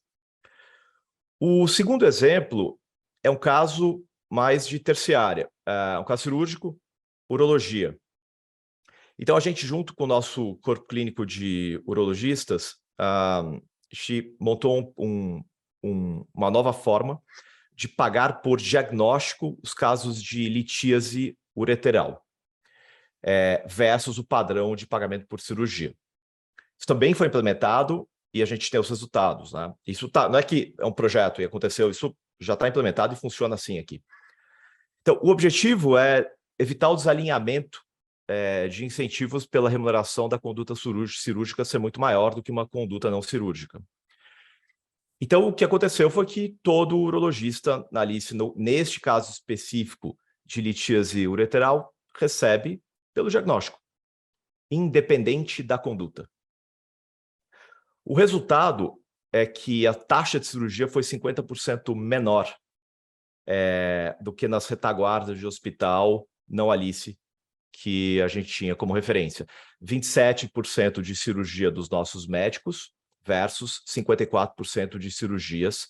S4: O segundo exemplo é um caso mais de terciária, um caso cirúrgico, urologia. Então, a gente, junto com o nosso corpo clínico de urologistas, a gente montou uma nova forma de pagar por diagnóstico os casos de litíase ureteral, versus o padrão de pagamento por cirurgia. Isso também foi implementado e a gente tem os resultados, né? Isso não é que é um projeto e aconteceu, isso já está implementado e funciona assim aqui. Então, o objetivo é evitar o desalinhamento de incentivos pela remuneração da conduta cirúrgica ser muito maior do que uma conduta não cirúrgica. Então, o que aconteceu foi que todo urologista na Alice, neste caso específico de litíase ureteral, recebe pelo diagnóstico, independente da conduta. O resultado é que a taxa de cirurgia foi 50% menor do que nas retaguardas de hospital não Alice, que a gente tinha como referência. 27% de cirurgia dos nossos médicos versus 54% de cirurgias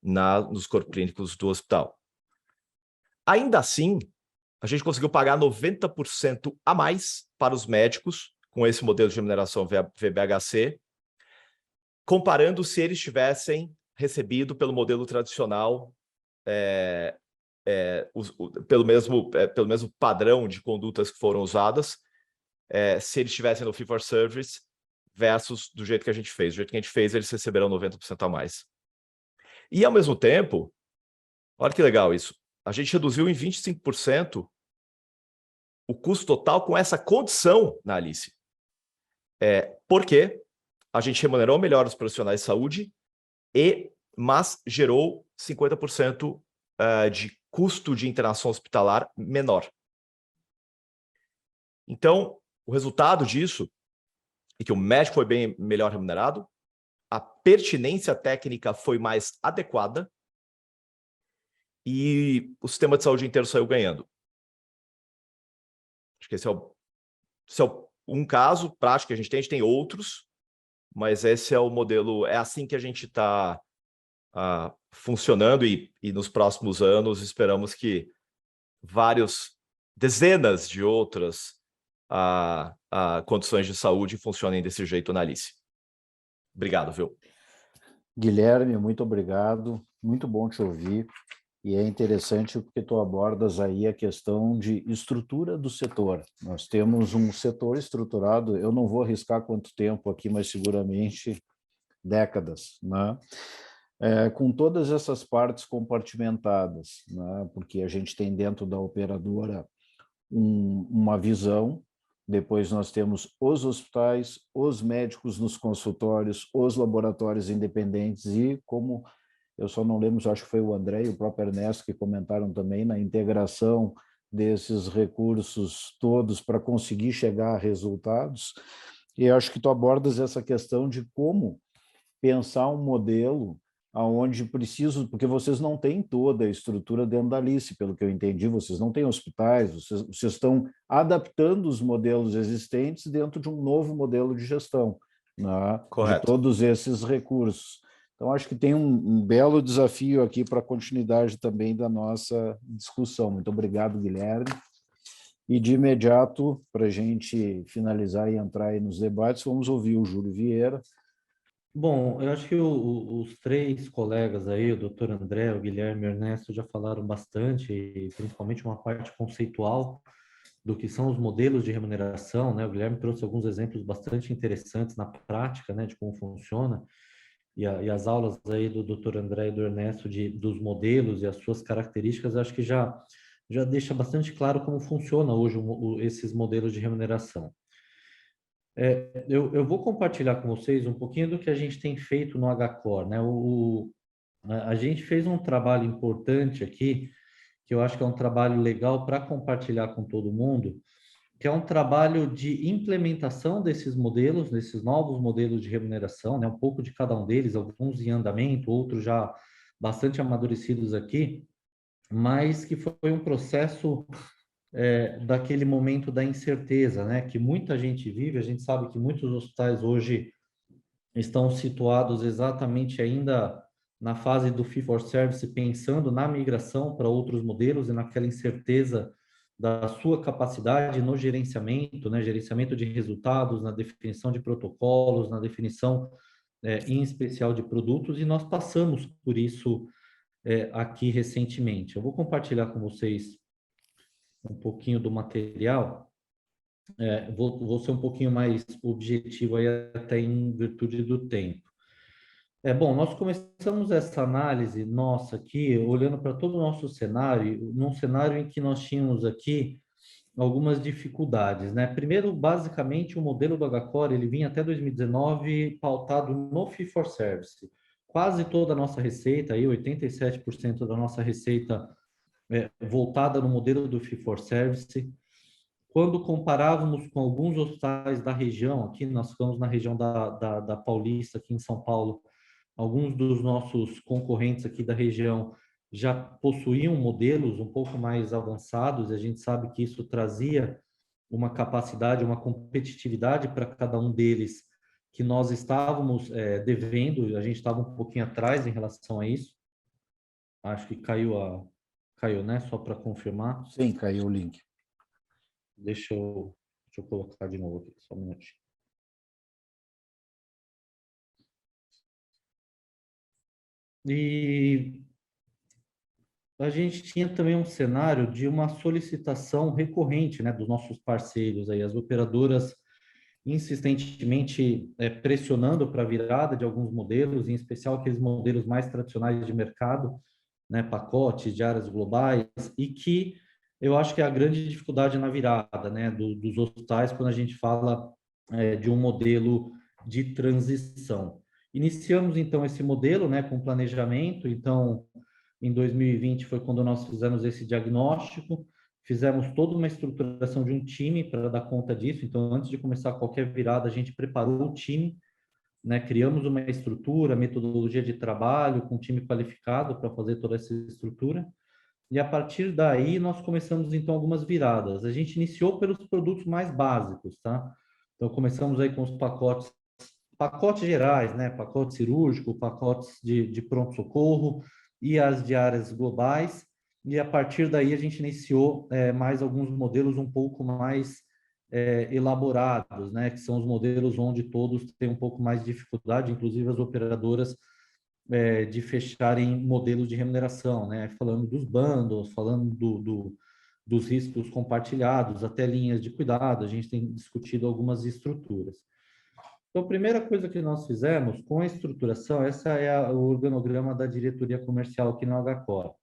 S4: nos corpos clínicos do hospital. Ainda assim, a gente conseguiu pagar 90% a mais para os médicos com esse modelo de remuneração VBHC, comparando se eles tivessem recebido pelo modelo tradicional, pelo mesmo padrão de condutas que foram usadas, se eles estivessem no fee-for-service versus do jeito que a gente fez. Do jeito que a gente fez, eles receberão 90% a mais. E, ao mesmo tempo, olha que legal isso, a gente reduziu em 25% o custo total com essa condição na Alice. Porque a gente remunerou melhor os profissionais de saúde, mas gerou 50% de custo de internação hospitalar menor. Então, o resultado disso é que o médico foi bem melhor remunerado, a pertinência técnica foi mais adequada e o sistema de saúde inteiro saiu ganhando. Acho que esse é um caso prático que a gente tem outros, mas esse é o modelo, é assim que a gente está funcionando e nos próximos anos esperamos que dezenas de outras condições de saúde funcionem desse jeito na Alice. Obrigado, viu?
S1: Guilherme, muito obrigado, muito bom te ouvir, e é interessante porque tu abordas aí a questão de estrutura do setor. Nós temos um setor estruturado, eu não vou arriscar quanto tempo aqui, mas seguramente décadas, né? Com todas essas partes compartimentadas, né? Porque a gente tem dentro da operadora uma visão, depois nós temos os hospitais, os médicos nos consultórios, os laboratórios independentes e, como eu só não lembro, acho que foi o André e o próprio Ernesto que comentaram também, na integração desses recursos todos para conseguir chegar a resultados. E eu acho que tu abordas essa questão de como pensar um modelo aonde preciso, porque vocês não têm toda a estrutura dentro da Alice, pelo que eu entendi, vocês não têm hospitais, vocês estão adaptando os modelos existentes dentro de um novo modelo de gestão, né, de todos esses recursos. Então, acho que tem um belo desafio aqui para a continuidade também da nossa discussão. Muito obrigado, Guilherme. E, de imediato, para a gente finalizar e entrar aí nos debates, vamos ouvir o Júlio Vieira.
S5: Bom, eu acho que os três colegas aí, o doutor André, o Guilherme e o Ernesto, já falaram bastante, e principalmente uma parte conceitual do que são os modelos de remuneração, né? O Guilherme trouxe alguns exemplos bastante interessantes na prática, né, de como funciona, e as aulas aí do doutor André e do Ernesto dos modelos e as suas características, acho que já deixa bastante claro como funciona hoje esses modelos de remuneração. Eu vou compartilhar com vocês um pouquinho do que a gente tem feito no HCOR, né? A gente fez um trabalho importante aqui, que eu acho que é um trabalho legal para compartilhar com todo mundo, que é um trabalho de implementação desses novos modelos de remuneração, né? Um pouco de cada um deles, alguns em andamento, outros já bastante amadurecidos aqui, mas que foi um processo daquele momento da incerteza, né, que muita gente vive. A gente sabe que muitos hospitais hoje estão situados exatamente ainda na fase do fee-for-service, pensando na migração para outros modelos e naquela incerteza da sua capacidade no gerenciamento, né, gerenciamento de resultados, na definição de protocolos, na definição, em especial, de produtos, e nós passamos por isso aqui recentemente. Eu vou compartilhar com vocês um pouquinho do material. vou ser um pouquinho mais objetivo aí, até em virtude do tempo. Bom, nós começamos essa análise nossa aqui, olhando para todo o nosso cenário, num cenário em que nós tínhamos aqui algumas dificuldades, né? Primeiro, basicamente, o modelo do HCore, ele vinha até 2019 pautado no Fee for Service. Quase toda a nossa receita, aí 87% da nossa receita voltada no modelo do Fee for Service. Quando comparávamos com alguns hospitais da região, aqui nós ficamos na região da Paulista, aqui em São Paulo, alguns dos nossos concorrentes aqui da região já possuíam modelos um pouco mais avançados, e a gente sabe que isso trazia uma capacidade, uma competitividade para cada um deles, que nós estávamos devendo, a gente estava um pouquinho atrás em relação a isso. Acho que caiu, né? Só para confirmar.
S1: Sim, caiu o link.
S5: Deixa eu colocar de novo aqui, só um minutinho. E a gente tinha também um cenário de uma solicitação recorrente, né, dos nossos parceiros aí, as operadoras insistentemente pressionando para a virada de alguns modelos, em especial aqueles modelos mais tradicionais de mercado, né, pacotes de áreas globais, e que eu acho que é a grande dificuldade na virada, né, dos hospitais quando a gente fala de um modelo de transição. Iniciamos então esse modelo, né, com planejamento. Então, em 2020 foi quando nós fizemos esse diagnóstico, fizemos toda uma estruturação de um time para dar conta disso. Então, antes de começar qualquer virada, a gente preparou o time, né? Criamos uma estrutura, metodologia de trabalho com um time qualificado para fazer toda essa estrutura. E a partir daí nós começamos então algumas viradas. A gente iniciou pelos produtos mais básicos, tá? Então começamos aí com os pacotes gerais, né? Pacote cirúrgico, pacotes de pronto-socorro e as diárias globais. E a partir daí a gente iniciou mais alguns modelos um pouco mais elaborados, né? Que são os modelos onde todos têm um pouco mais de dificuldade, inclusive as operadoras, de fecharem modelos de remuneração, né? Falando dos bundles, falando dos riscos compartilhados, até linhas de cuidado, a gente tem discutido algumas estruturas. Então, a primeira coisa que nós fizemos com a estruturação, essa é o organograma da diretoria comercial aqui no HCore.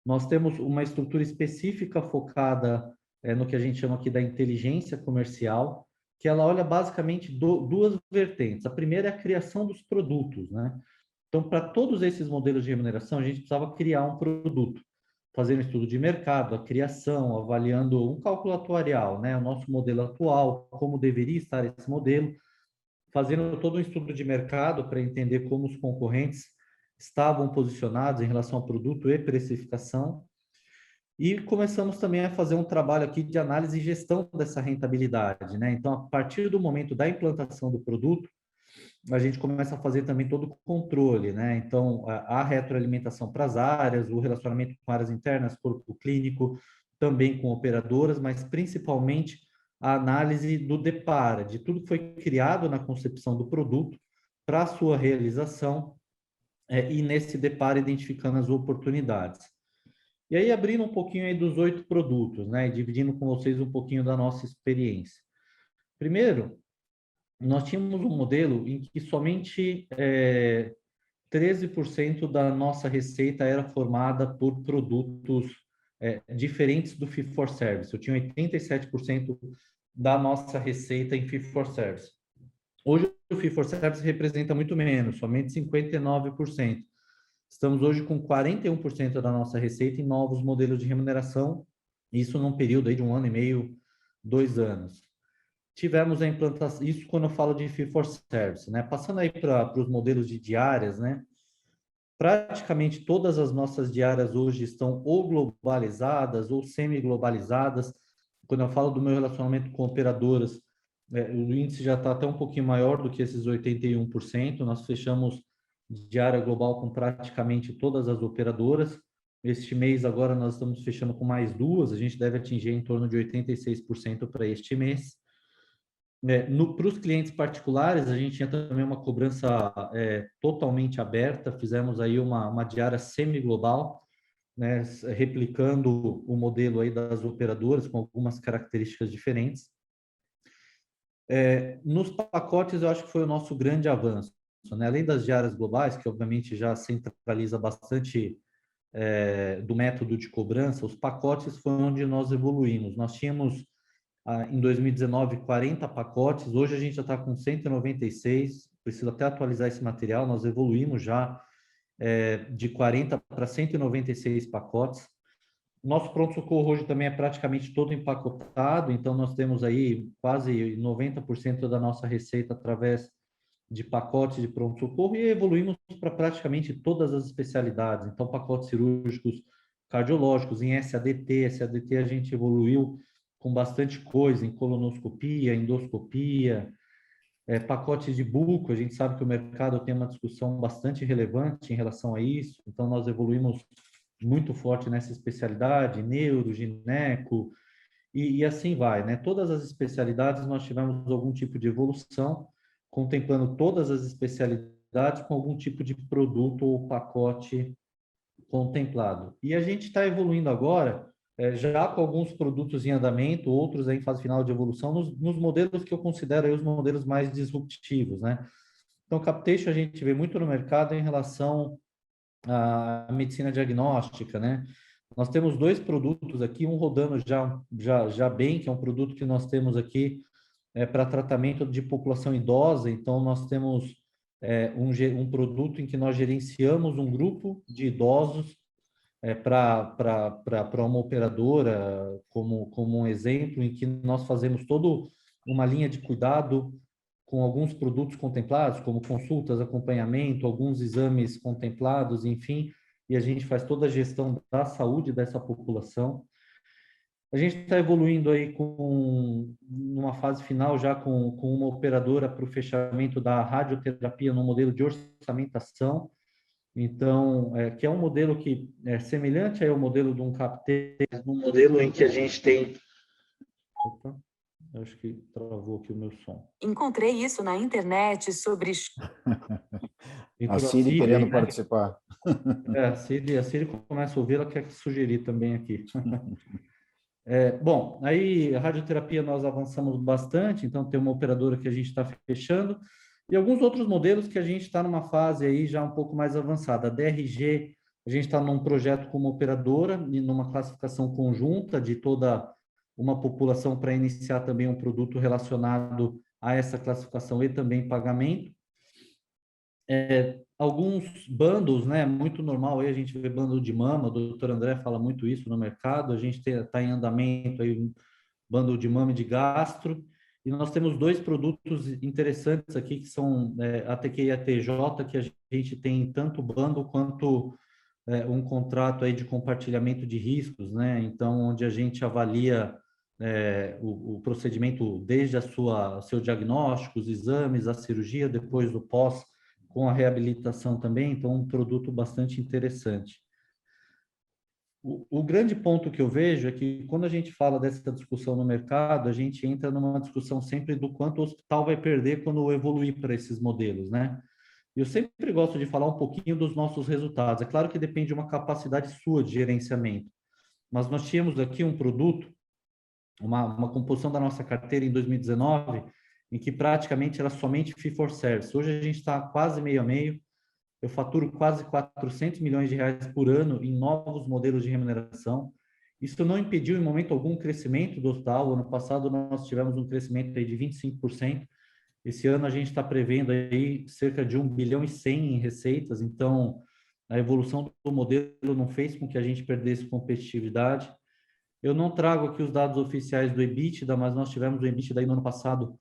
S5: Nós temos uma estrutura específica focada no que a gente chama aqui da inteligência comercial, que ela olha basicamente duas vertentes. A primeira é a criação dos produtos, né? Então, para todos esses modelos de remuneração, a gente precisava criar um produto, fazendo estudo de mercado, a criação, avaliando um cálculo atuarial, né? O nosso modelo atual, como deveria estar esse modelo, fazendo todo um estudo de mercado para entender como os concorrentes estavam posicionados em relação ao produto e precificação. E começamos também a fazer um trabalho aqui de análise e gestão dessa rentabilidade, né? Então, a partir do momento da implantação do produto, a gente começa a fazer também todo o controle, né? Então, a retroalimentação para as áreas, o relacionamento com áreas internas, corpo clínico, também com operadoras, mas principalmente a análise do DEPAR, de tudo que foi criado na concepção do produto para a sua realização, e nesse DEPAR identificando as oportunidades. E aí, abrindo um pouquinho aí dos 8 produtos, né? E dividindo com vocês um pouquinho da nossa experiência. Primeiro, nós tínhamos um modelo em que somente 13% da nossa receita era formada por produtos diferentes do Fee for Service. Eu tinha 87% da nossa receita em Fee for Service. Hoje o Fee for Service representa muito menos, somente 59%. Estamos hoje com 41% da nossa receita em novos modelos de remuneração, isso num período aí de 1 ano e meio, 2 anos. Tivemos a implantação, isso quando eu falo de Fee for Service, né? Passando aí para os modelos de diárias, né? Praticamente todas as nossas diárias hoje estão ou globalizadas ou semi-globalizadas. Quando eu falo do meu relacionamento com operadoras, o índice já está até um pouquinho maior do que esses 81%. Nós fechamos diária global com praticamente todas as operadoras. Este mês agora nós estamos fechando com mais 2, a gente deve atingir em torno de 86% para este mês. Para os clientes particulares, a gente tinha também uma cobrança totalmente aberta, fizemos aí uma diária semi-global, né, replicando o modelo aí das operadoras com algumas características diferentes. Nos pacotes, eu acho que foi o nosso grande avanço, né? Além das diárias globais, que obviamente já centraliza bastante do método de cobrança, os pacotes foi onde nós evoluímos. Nós tínhamos, em 2019, 40 pacotes, hoje a gente já está com 196, preciso até atualizar esse material, nós evoluímos já de 40 para 196 pacotes. Nosso pronto-socorro hoje também é praticamente todo empacotado, então nós temos aí quase 90% da nossa receita através de pacotes de pronto-socorro e evoluímos para praticamente todas as especialidades. Então, pacotes cirúrgicos, cardiológicos, em SADT a gente evoluiu com bastante coisa, em colonoscopia, endoscopia, pacotes de buco, a gente sabe que o mercado tem uma discussão bastante relevante em relação a isso, então nós evoluímos muito forte nessa especialidade, neuro, gineco, e assim vai, né? Todas as especialidades nós tivemos algum tipo de evolução, contemplando todas as especialidades com algum tipo de produto ou pacote contemplado. E a gente está evoluindo agora, já com alguns produtos em andamento, outros em fase final de evolução, nos modelos que eu considero aí os modelos mais disruptivos, né? Então, Capitation a gente vê muito no mercado em relação à medicina diagnóstica, né? Nós temos 2 produtos aqui, um rodando já bem, que é um produto que nós temos aqui para tratamento de população idosa. Então, nós temos um produto em que nós gerenciamos um grupo de idosos para uma operadora, como um exemplo, em que nós fazemos toda uma linha de cuidado com alguns produtos contemplados, como consultas, acompanhamento, alguns exames contemplados, enfim, e a gente faz toda a gestão da saúde dessa população. A gente está evoluindo aí numa fase final já com uma operadora para o fechamento da radioterapia no modelo de orçamentação. Então, que é um modelo que é semelhante ao modelo de um Captês, num modelo em que a gente tem... Opa, acho que travou aqui o meu som.
S6: Encontrei isso na internet sobre...
S1: A Siri querendo
S5: né?
S1: participar.
S5: A Siri começa a ouvir, ela quer sugerir também aqui. Bom, aí a radioterapia nós avançamos bastante, então tem uma operadora que a gente está fechando, e alguns outros modelos que a gente está numa fase aí já um pouco mais avançada. A DRG, a gente está num projeto como operadora, e numa classificação conjunta de toda uma população para iniciar também um produto relacionado a essa classificação e também pagamento. Alguns bundles, né? Muito normal aí a gente vê bundle de mama, o doutor André fala muito isso no mercado, a gente está em andamento aí um bundle de mama e de gastro, e nós temos 2 produtos interessantes aqui, que são a TQ e a TJ, que a gente tem tanto bundle quanto um contrato aí de compartilhamento de riscos, né? Então, onde a gente avalia o procedimento desde seu diagnóstico, os exames, a cirurgia, depois do pós, com a reabilitação também, então um produto bastante interessante. O grande ponto que eu vejo é que quando a gente fala dessa discussão no mercado, a gente entra numa discussão sempre do quanto o hospital vai perder quando evoluir para esses modelos, né? Eu sempre gosto de falar um pouquinho dos nossos resultados. É claro que depende de uma capacidade sua de gerenciamento, mas nós tínhamos aqui um produto, uma composição da nossa carteira em 2019, em que praticamente era somente fee for service. Hoje a gente está quase meio a meio. Eu faturo quase 400 milhões de reais por ano em novos modelos de remuneração. Isso não impediu em momento algum o crescimento do hospital. Ano passado nós tivemos um crescimento aí de 25%. Esse ano a gente está prevendo aí cerca de 1 bilhão e 100 em receitas. Então, a evolução do modelo não fez com que a gente perdesse competitividade. Eu não trago aqui os dados oficiais do EBITDA, mas nós tivemos o EBITDA aí no ano passado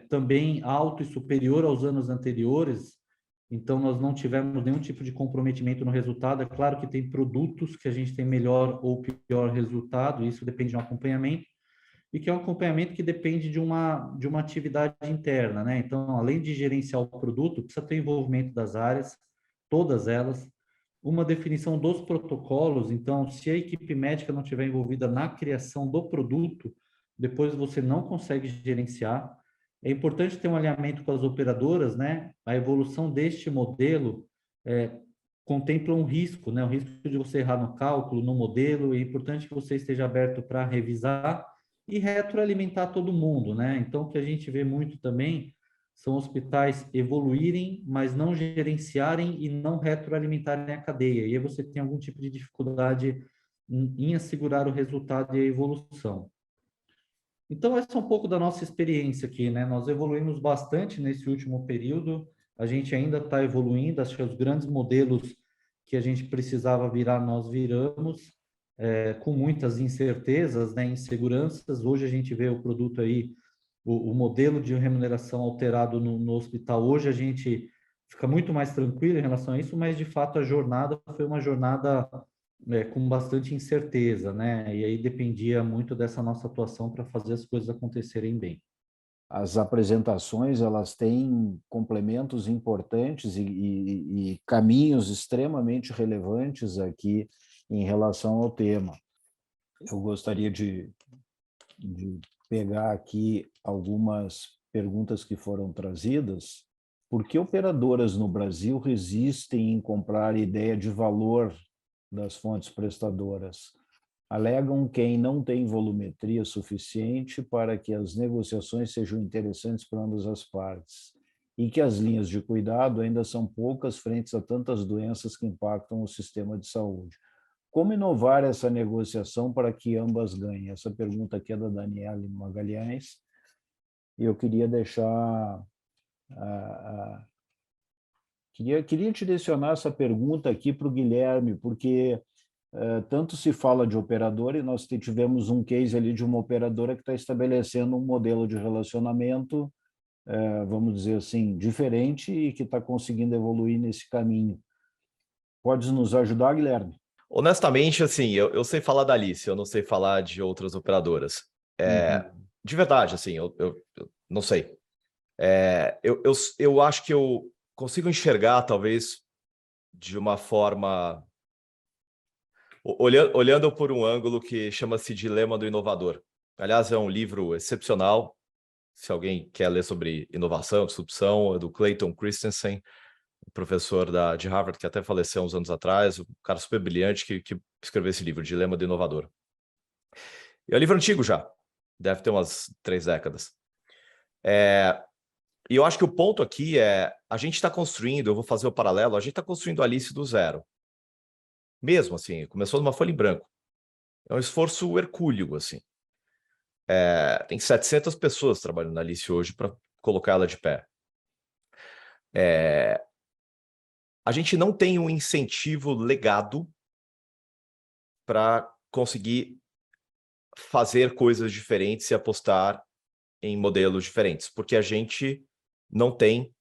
S5: também alto e superior aos anos anteriores. Então, nós não tivemos nenhum tipo de comprometimento no resultado. É claro que tem produtos que a gente tem melhor ou pior resultado, isso depende de um acompanhamento, e que é um acompanhamento que depende de uma atividade interna, né? Então, além de gerenciar o produto, precisa ter envolvimento das áreas, todas elas, uma definição dos protocolos. Então, se a equipe médica não estiver envolvida na criação do produto, depois você não consegue gerenciar. É importante ter um alinhamento com as operadoras, né? A evolução deste modelo contempla um risco, né? O risco de você errar no cálculo, no modelo, e é importante que você esteja aberto para revisar e retroalimentar todo mundo, né? Então, o que a gente vê muito também são hospitais evoluírem, mas não gerenciarem e não retroalimentarem a cadeia. E aí você tem algum tipo de dificuldade em assegurar o resultado e a evolução. Então, essa é um pouco da nossa experiência aqui, né? Nós evoluímos bastante nesse último período, a gente ainda está evoluindo, acho que os grandes modelos que a gente precisava virar, nós viramos, com muitas incertezas, né, inseguranças. Hoje a gente vê o produto aí, o modelo de remuneração alterado no hospital. Hoje a gente fica muito mais tranquilo em relação a isso, mas de fato a jornada foi uma jornada com bastante incerteza, né? E aí dependia muito dessa nossa atuação para fazer as coisas acontecerem bem.
S1: As apresentações, elas têm complementos importantes e caminhos extremamente relevantes aqui em relação ao tema. Eu gostaria de pegar aqui algumas perguntas que foram trazidas. Por que operadoras no Brasil resistem em comprar ideia de valor das fontes prestadoras? Alegam quem não tem volumetria suficiente para que as negociações sejam interessantes para ambas as partes e que as linhas de cuidado ainda são poucas frente a tantas doenças que impactam o sistema de saúde. Como inovar essa negociação para que ambas ganhem? Essa pergunta aqui é da Daniela Magalhães e eu queria deixar... Queria direcionar essa pergunta aqui para o Guilherme, porque tanto se fala de operadora, e nós tivemos um case ali de uma operadora que está estabelecendo um modelo de relacionamento, vamos dizer assim, diferente e que está conseguindo evoluir nesse caminho. Pode nos ajudar, Guilherme?
S4: Honestamente, assim, eu sei falar da Alice, eu não sei falar de outras operadoras. De verdade, assim, eu não sei. Eu acho que eu consigo enxergar, talvez, de uma forma... Olhando por um ângulo que chama-se Dilema do Inovador. Aliás, é um livro excepcional. Se alguém quer ler sobre inovação, disrupção, é do Clayton Christensen, professor de Harvard, que até faleceu uns anos atrás, um cara super brilhante que escreveu esse livro, Dilema do Inovador. E é um livro antigo já, deve ter umas 3 décadas. E eu acho que o ponto aqui é, a gente está construindo, eu vou fazer o paralelo, a gente está construindo a Alice do zero. Mesmo assim, começou numa folha em branco. É um esforço hercúleo, assim. Tem 700 pessoas trabalhando na Alice hoje para colocar ela de pé. A gente não tem um incentivo legado para conseguir fazer coisas diferentes e apostar em modelos diferentes, porque a gente não tem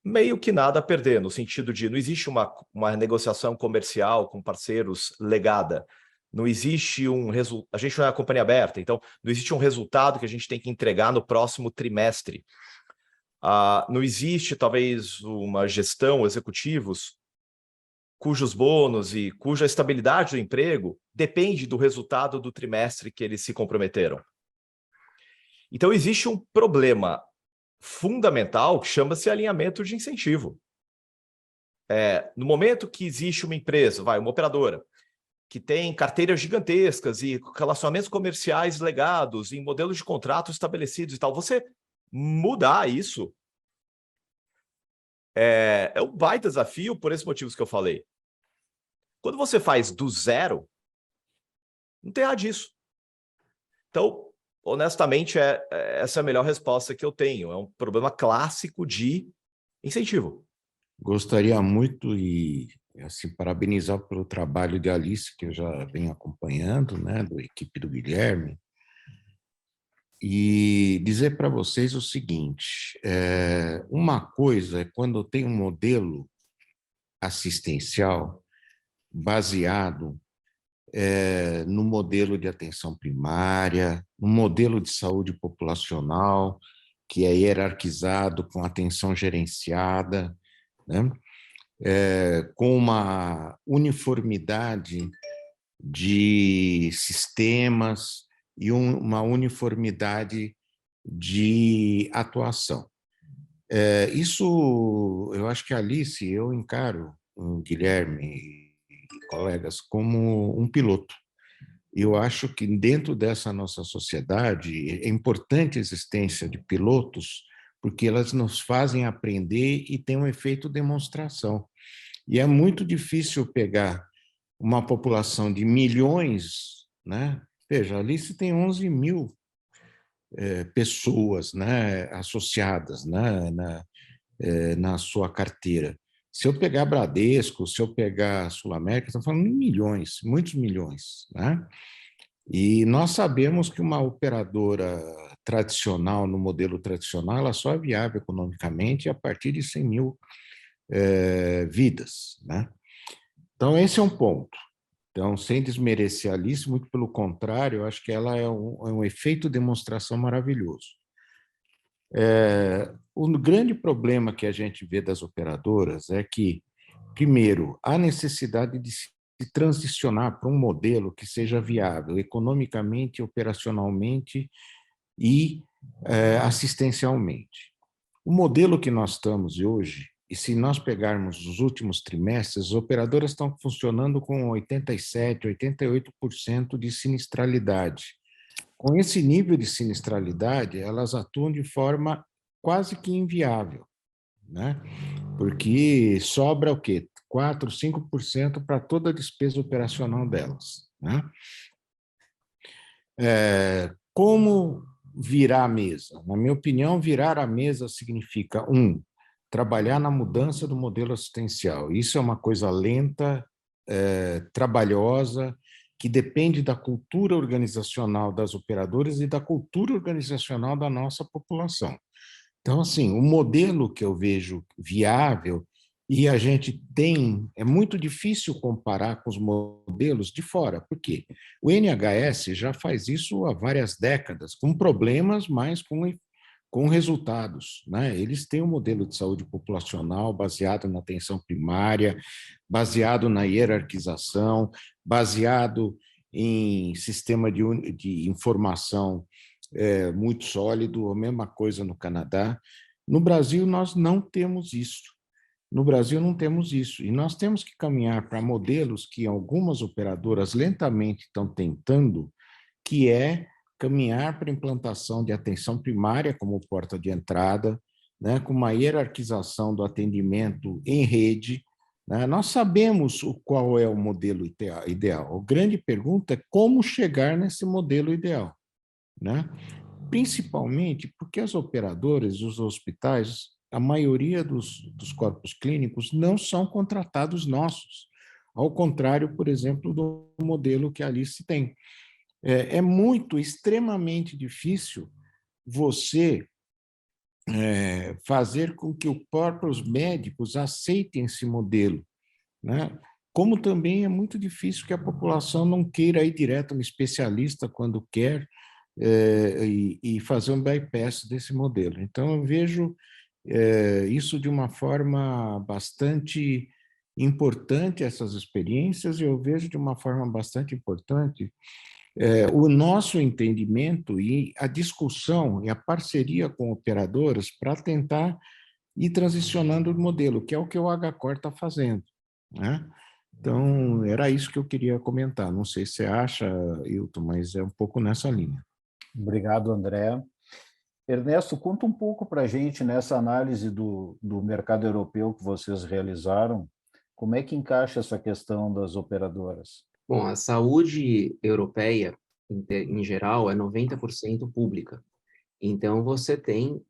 S4: meio que nada a perder, no sentido de não existe uma negociação comercial com parceiros legada, não existe a gente não é uma companhia aberta, então não existe um resultado que a gente tem que entregar no próximo trimestre. Não existe, talvez, uma gestão, executivos, cujos bônus e cuja estabilidade do emprego depende do resultado do trimestre que eles se comprometeram. Então, existe um problema fundamental que chama-se alinhamento de incentivo. No momento que existe uma empresa, uma operadora, que tem carteiras gigantescas e relacionamentos comerciais legados, em modelos de contrato estabelecidos e tal, você mudar isso é um baita desafio por esses motivos que eu falei. Quando você faz do zero, não tem nada disso. Então, honestamente, essa é a melhor resposta que eu tenho. É um problema clássico de incentivo.
S2: Gostaria muito e assim, parabenizar pelo trabalho de Alice, que eu já venho acompanhando, né, da equipe do Guilherme, e dizer para vocês o seguinte, uma coisa é quando tem um modelo assistencial baseado no modelo de atenção primária, no modelo de saúde populacional, que é hierarquizado com atenção gerenciada, né? Com uma uniformidade de sistemas e uma uniformidade de atuação. Isso, eu acho que a Alice, eu encaro o Guilherme e colegas como um piloto. Eu acho que dentro dessa nossa sociedade é importante a existência de pilotos, porque elas nos fazem aprender e tem um efeito demonstração. E é muito difícil pegar uma população de milhões, né? Veja, ali se tem 11 mil pessoas, né, associadas, né, na sua carteira. Se eu pegar Bradesco, se eu pegar Sul América, estamos falando em milhões, muitos milhões, né? E nós sabemos que uma operadora tradicional, no modelo tradicional, ela só é viável economicamente a partir de 100 mil vidas, né? Então, esse é um ponto. Então, sem desmerecer a Alice, muito pelo contrário, eu acho que ela é um efeito demonstração maravilhoso. O grande problema que a gente vê das operadoras é que, primeiro, há necessidade de se transicionar para um modelo que seja viável economicamente, operacionalmente e assistencialmente. O modelo que nós estamos hoje, e se nós pegarmos os últimos trimestres, as operadoras estão funcionando com 87%, 88% de sinistralidade. Com esse nível de sinistralidade, elas atuam de forma quase que inviável, né? Porque sobra o quê? 4%, 5% para toda a despesa operacional delas, né? Como virar a mesa? Na minha opinião, virar a mesa significa, trabalhar na mudança do modelo assistencial. Isso é uma coisa lenta, trabalhosa, que depende da cultura organizacional das operadoras e da cultura organizacional da nossa população. Então, assim, o modelo que eu vejo viável, e a gente tem, é muito difícil comparar com os modelos de fora, por quê? O NHS já faz isso há várias décadas, com problemas, mas com resultados, né? Eles têm um modelo de saúde populacional baseado na atenção primária, baseado na hierarquização, baseado em sistema de informação muito sólido, a mesma coisa no Canadá. No Brasil, nós não temos isso. No Brasil, não temos isso. E nós temos que caminhar para modelos que algumas operadoras lentamente estão tentando, que é caminhar para a implantação de atenção primária como porta de entrada, né, com uma hierarquização do atendimento em rede. Né? Nós sabemos qual é o modelo ideal. A grande pergunta é como chegar nesse modelo ideal. Né? Principalmente porque as operadoras, os hospitais, a maioria dos corpos clínicos não são contratados nossos, ao contrário, por exemplo, do modelo que a Alice tem. É muito, extremamente difícil você fazer com que os próprios médicos aceitem esse modelo, né? Como também é muito difícil que a população não queira ir direto a um especialista quando quer, e fazer um bypass desse modelo. Então, eu vejo isso de uma forma bastante importante, essas experiências, e eu vejo de uma forma bastante importante o nosso entendimento e a discussão e a parceria com operadoras para tentar ir transicionando o modelo, que é o que o HCOR está fazendo, né? Então, era isso que eu queria comentar. Não sei se você acha, Hilton, mas é um pouco nessa linha.
S1: Obrigado, André. Ernesto, conta um pouco para a gente nessa análise do mercado europeu que vocês realizaram, como é que encaixa essa questão das operadoras?
S3: Bom, a saúde europeia, em geral, é 90% pública. Então, você tem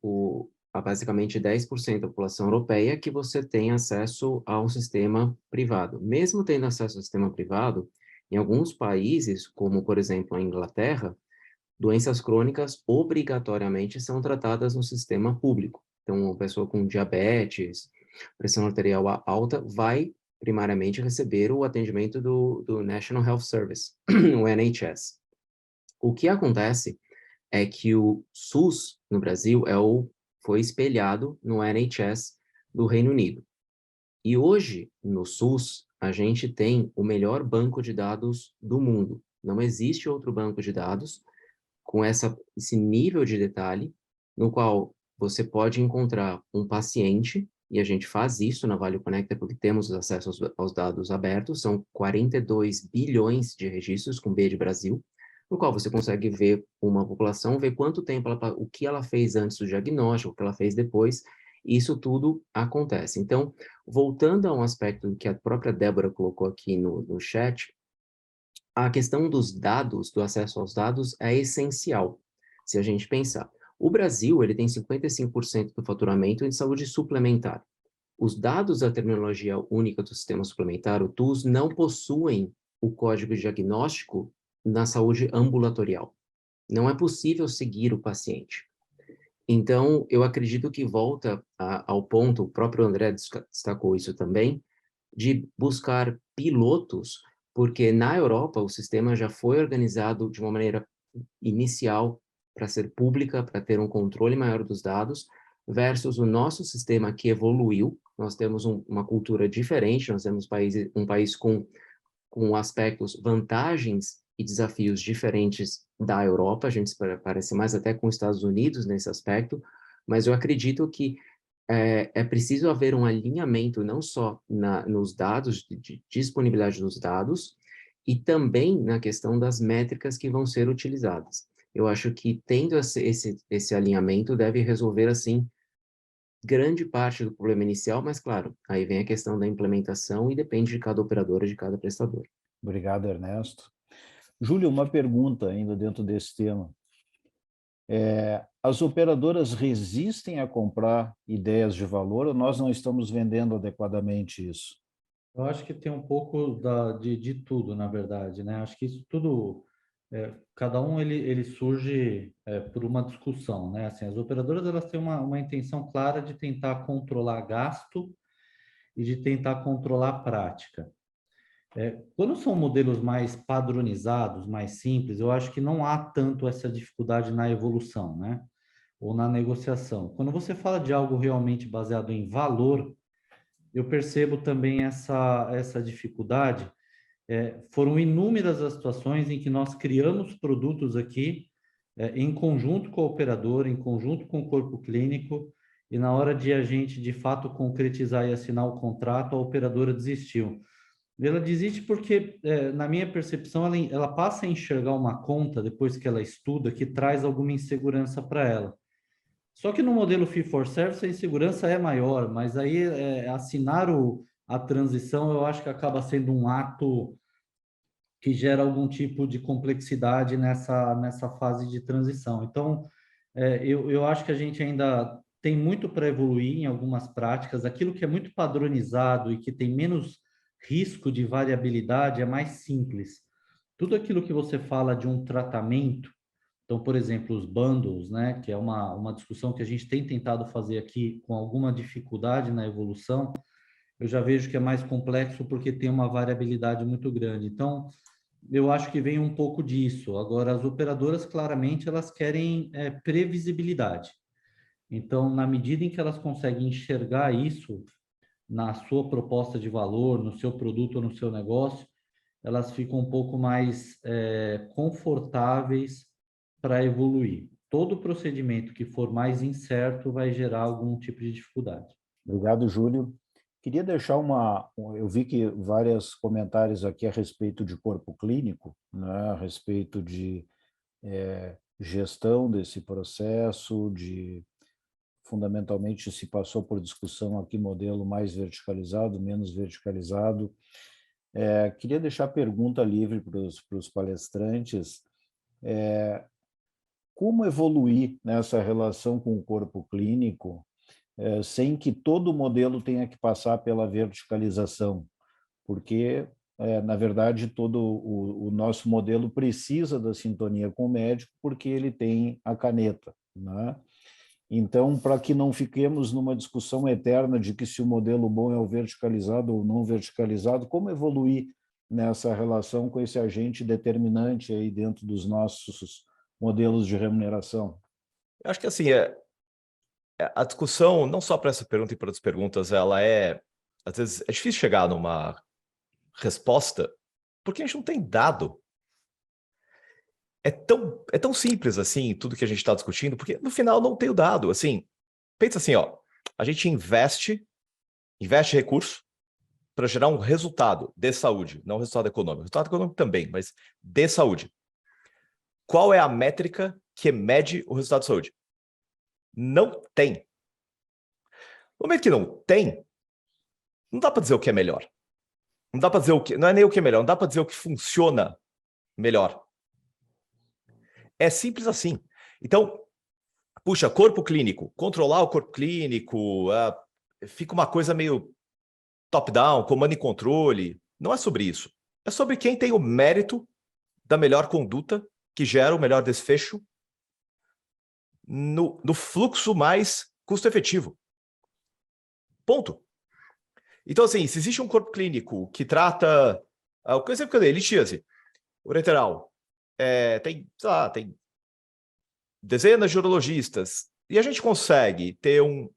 S3: basicamente 10% da população europeia que você tem acesso a um sistema privado. Mesmo tendo acesso ao sistema privado, em alguns países, como, por exemplo, a Inglaterra, doenças crônicas obrigatoriamente são tratadas no sistema público. Então, uma pessoa com diabetes, pressão arterial alta, vai primariamente receber o atendimento do National Health Service, o NHS. O que acontece é que o SUS no Brasil foi espelhado no NHS do Reino Unido. E hoje, no SUS, a gente tem o melhor banco de dados do mundo. Não existe outro banco de dados com esse nível de detalhe, no qual você pode encontrar um paciente, e a gente faz isso na Value Connector porque temos acesso aos dados abertos, são 42 bilhões de registros, com B de Brasil, no qual você consegue ver uma população, ver quanto tempo o que ela fez antes do diagnóstico, o que ela fez depois, e isso tudo acontece. Então, voltando a um aspecto que a própria Débora colocou aqui no chat, a questão dos dados, do acesso aos dados, é essencial, se a gente pensar. O Brasil, ele tem 55% do faturamento em saúde suplementar. Os dados da terminologia única do sistema suplementar, o TUS, não possuem o código diagnóstico na saúde ambulatorial. Não é possível seguir o paciente. Então, eu acredito que volta ao ponto, o próprio André destacou isso também, de buscar pilotos, porque na Europa o sistema já foi organizado de uma maneira inicial para ser pública, para ter um controle maior dos dados, versus o nosso sistema que evoluiu. Nós temos uma cultura diferente, nós temos um país com aspectos, vantagens e desafios diferentes da Europa, a gente parece mais até com os Estados Unidos nesse aspecto, mas eu acredito que é preciso haver um alinhamento não só nos dados, de disponibilidade dos dados, e também na questão das métricas que vão ser utilizadas. Eu acho que tendo esse alinhamento deve resolver, assim, grande parte do problema inicial, mas, claro, aí vem a questão da implementação e depende de cada operadora, de cada prestador.
S1: Obrigado, Ernesto. Júlio, uma pergunta ainda dentro desse tema. As operadoras resistem a comprar ideias de valor ou nós não estamos vendendo adequadamente isso?
S5: Eu acho que tem um pouco de tudo, na verdade, né? Acho que isso tudo, cada um ele surge por uma discussão, né? Assim, as operadoras elas têm uma intenção clara de tentar controlar gasto e de tentar controlar a prática. Quando são modelos mais padronizados, mais simples, eu acho que não há tanto essa dificuldade na evolução, né? Ou na negociação. Quando você fala de algo realmente baseado em valor, eu percebo também essa dificuldade. Foram inúmeras as situações em que nós criamos produtos aqui em conjunto com a operadora, em conjunto com o corpo clínico, e na hora de a gente, de fato, concretizar e assinar o contrato, a operadora desistiu. Ela desiste porque, na minha percepção, ela passa a enxergar uma conta, depois que ela estuda, que traz alguma insegurança para ela. Só que no modelo Fee for Service a insegurança é maior, mas aí assinar a transição eu acho que acaba sendo um ato que gera algum tipo de complexidade nessa fase de transição. Então, eu acho que a gente ainda tem muito para evoluir em algumas práticas. Aquilo que é muito padronizado e que tem menos risco de variabilidade é mais simples. Tudo aquilo que você fala de um tratamento, então, por exemplo, os bundles, né, que é uma discussão que a gente tem tentado fazer aqui com alguma dificuldade na evolução, eu já vejo que é mais complexo porque tem uma variabilidade muito grande. Então, eu acho que vem um pouco disso. Agora, as operadoras, claramente, elas querem previsibilidade. Então, na medida em que elas conseguem enxergar isso na sua proposta de valor, no seu produto ou no seu negócio, elas ficam um pouco mais confortáveis para evoluir. Todo procedimento que for mais incerto vai gerar algum tipo de dificuldade.
S1: Obrigado, Júlio. Queria deixar eu vi que vários comentários aqui a respeito de corpo clínico, né, a respeito de gestão desse processo, fundamentalmente se passou por discussão aqui modelo mais verticalizado, menos verticalizado. Queria deixar a pergunta livre para os palestrantes. Como evoluir nessa relação com o corpo clínico sem que todo modelo tenha que passar pela verticalização? Porque, na verdade, todo o nosso modelo precisa da sintonia com o médico porque ele tem a caneta, né? Então, para que não fiquemos numa discussão eterna de que se o modelo bom é o verticalizado ou não verticalizado, como evoluir nessa relação com esse agente determinante aí dentro dos nossos modelos de remuneração?
S4: Eu acho que assim, a discussão, não só para essa pergunta e para outras perguntas, às vezes, é difícil chegar numa resposta, porque a gente não tem dado. É tão simples assim, tudo que a gente está discutindo, porque no final não tem o dado. Assim, pensa assim, ó, a gente investe recurso para gerar um resultado de saúde, não resultado econômico. Resultado econômico também, mas de saúde. Qual é a métrica que mede o resultado de saúde? Não tem. No momento que não tem, não dá para dizer o que é melhor. Não dá para dizer o que, não é nem o que é melhor, não dá para dizer o que funciona melhor. É simples assim. Então, puxa, corpo clínico, controlar o corpo clínico, fica uma coisa meio top-down, comando e controle. Não é sobre isso. É sobre quem tem o mérito da melhor conduta que gera o melhor desfecho no fluxo mais custo-efetivo. Ponto. Então, assim, se existe um corpo clínico que trata... o exemplo que eu dei, litíase ureteral, tem, sei lá, tem dezenas de urologistas, e a gente consegue ter um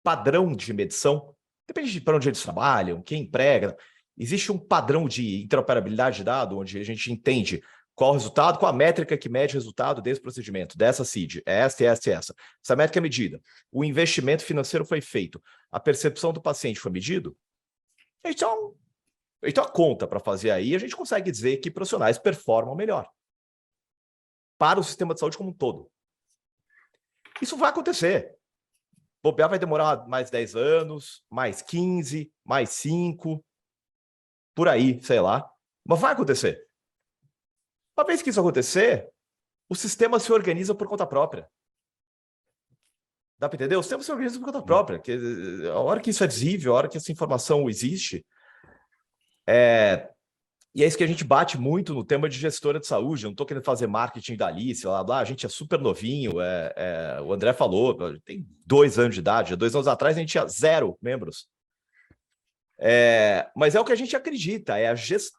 S4: padrão de medição, depende de para onde eles trabalham, quem emprega, existe um padrão de interoperabilidade de dado, onde a gente entende qual o resultado, qual a métrica que mede o resultado desse procedimento, dessa CID, essa e essa e essa. Essa métrica é medida. O investimento financeiro foi feito. A percepção do paciente foi medido. Então a conta para fazer aí, a gente consegue dizer que profissionais performam melhor para o sistema de saúde como um todo. Isso vai acontecer. Bobear vai demorar mais 10 anos, mais 15, mais 5, por aí, sei lá. Mas vai acontecer. Uma vez que isso acontecer, o sistema se organiza por conta própria. Dá para entender? O sistema se organiza por conta própria. Que a hora que isso é visível, a hora que essa informação existe, e é isso que a gente bate muito no tema de gestora de saúde. Eu não estou querendo fazer marketing da Alice, blá, blá. A gente é super novinho. O André falou, tem 2 anos de idade. Há 2 anos atrás a gente tinha 0 membros. Mas é o que a gente acredita. A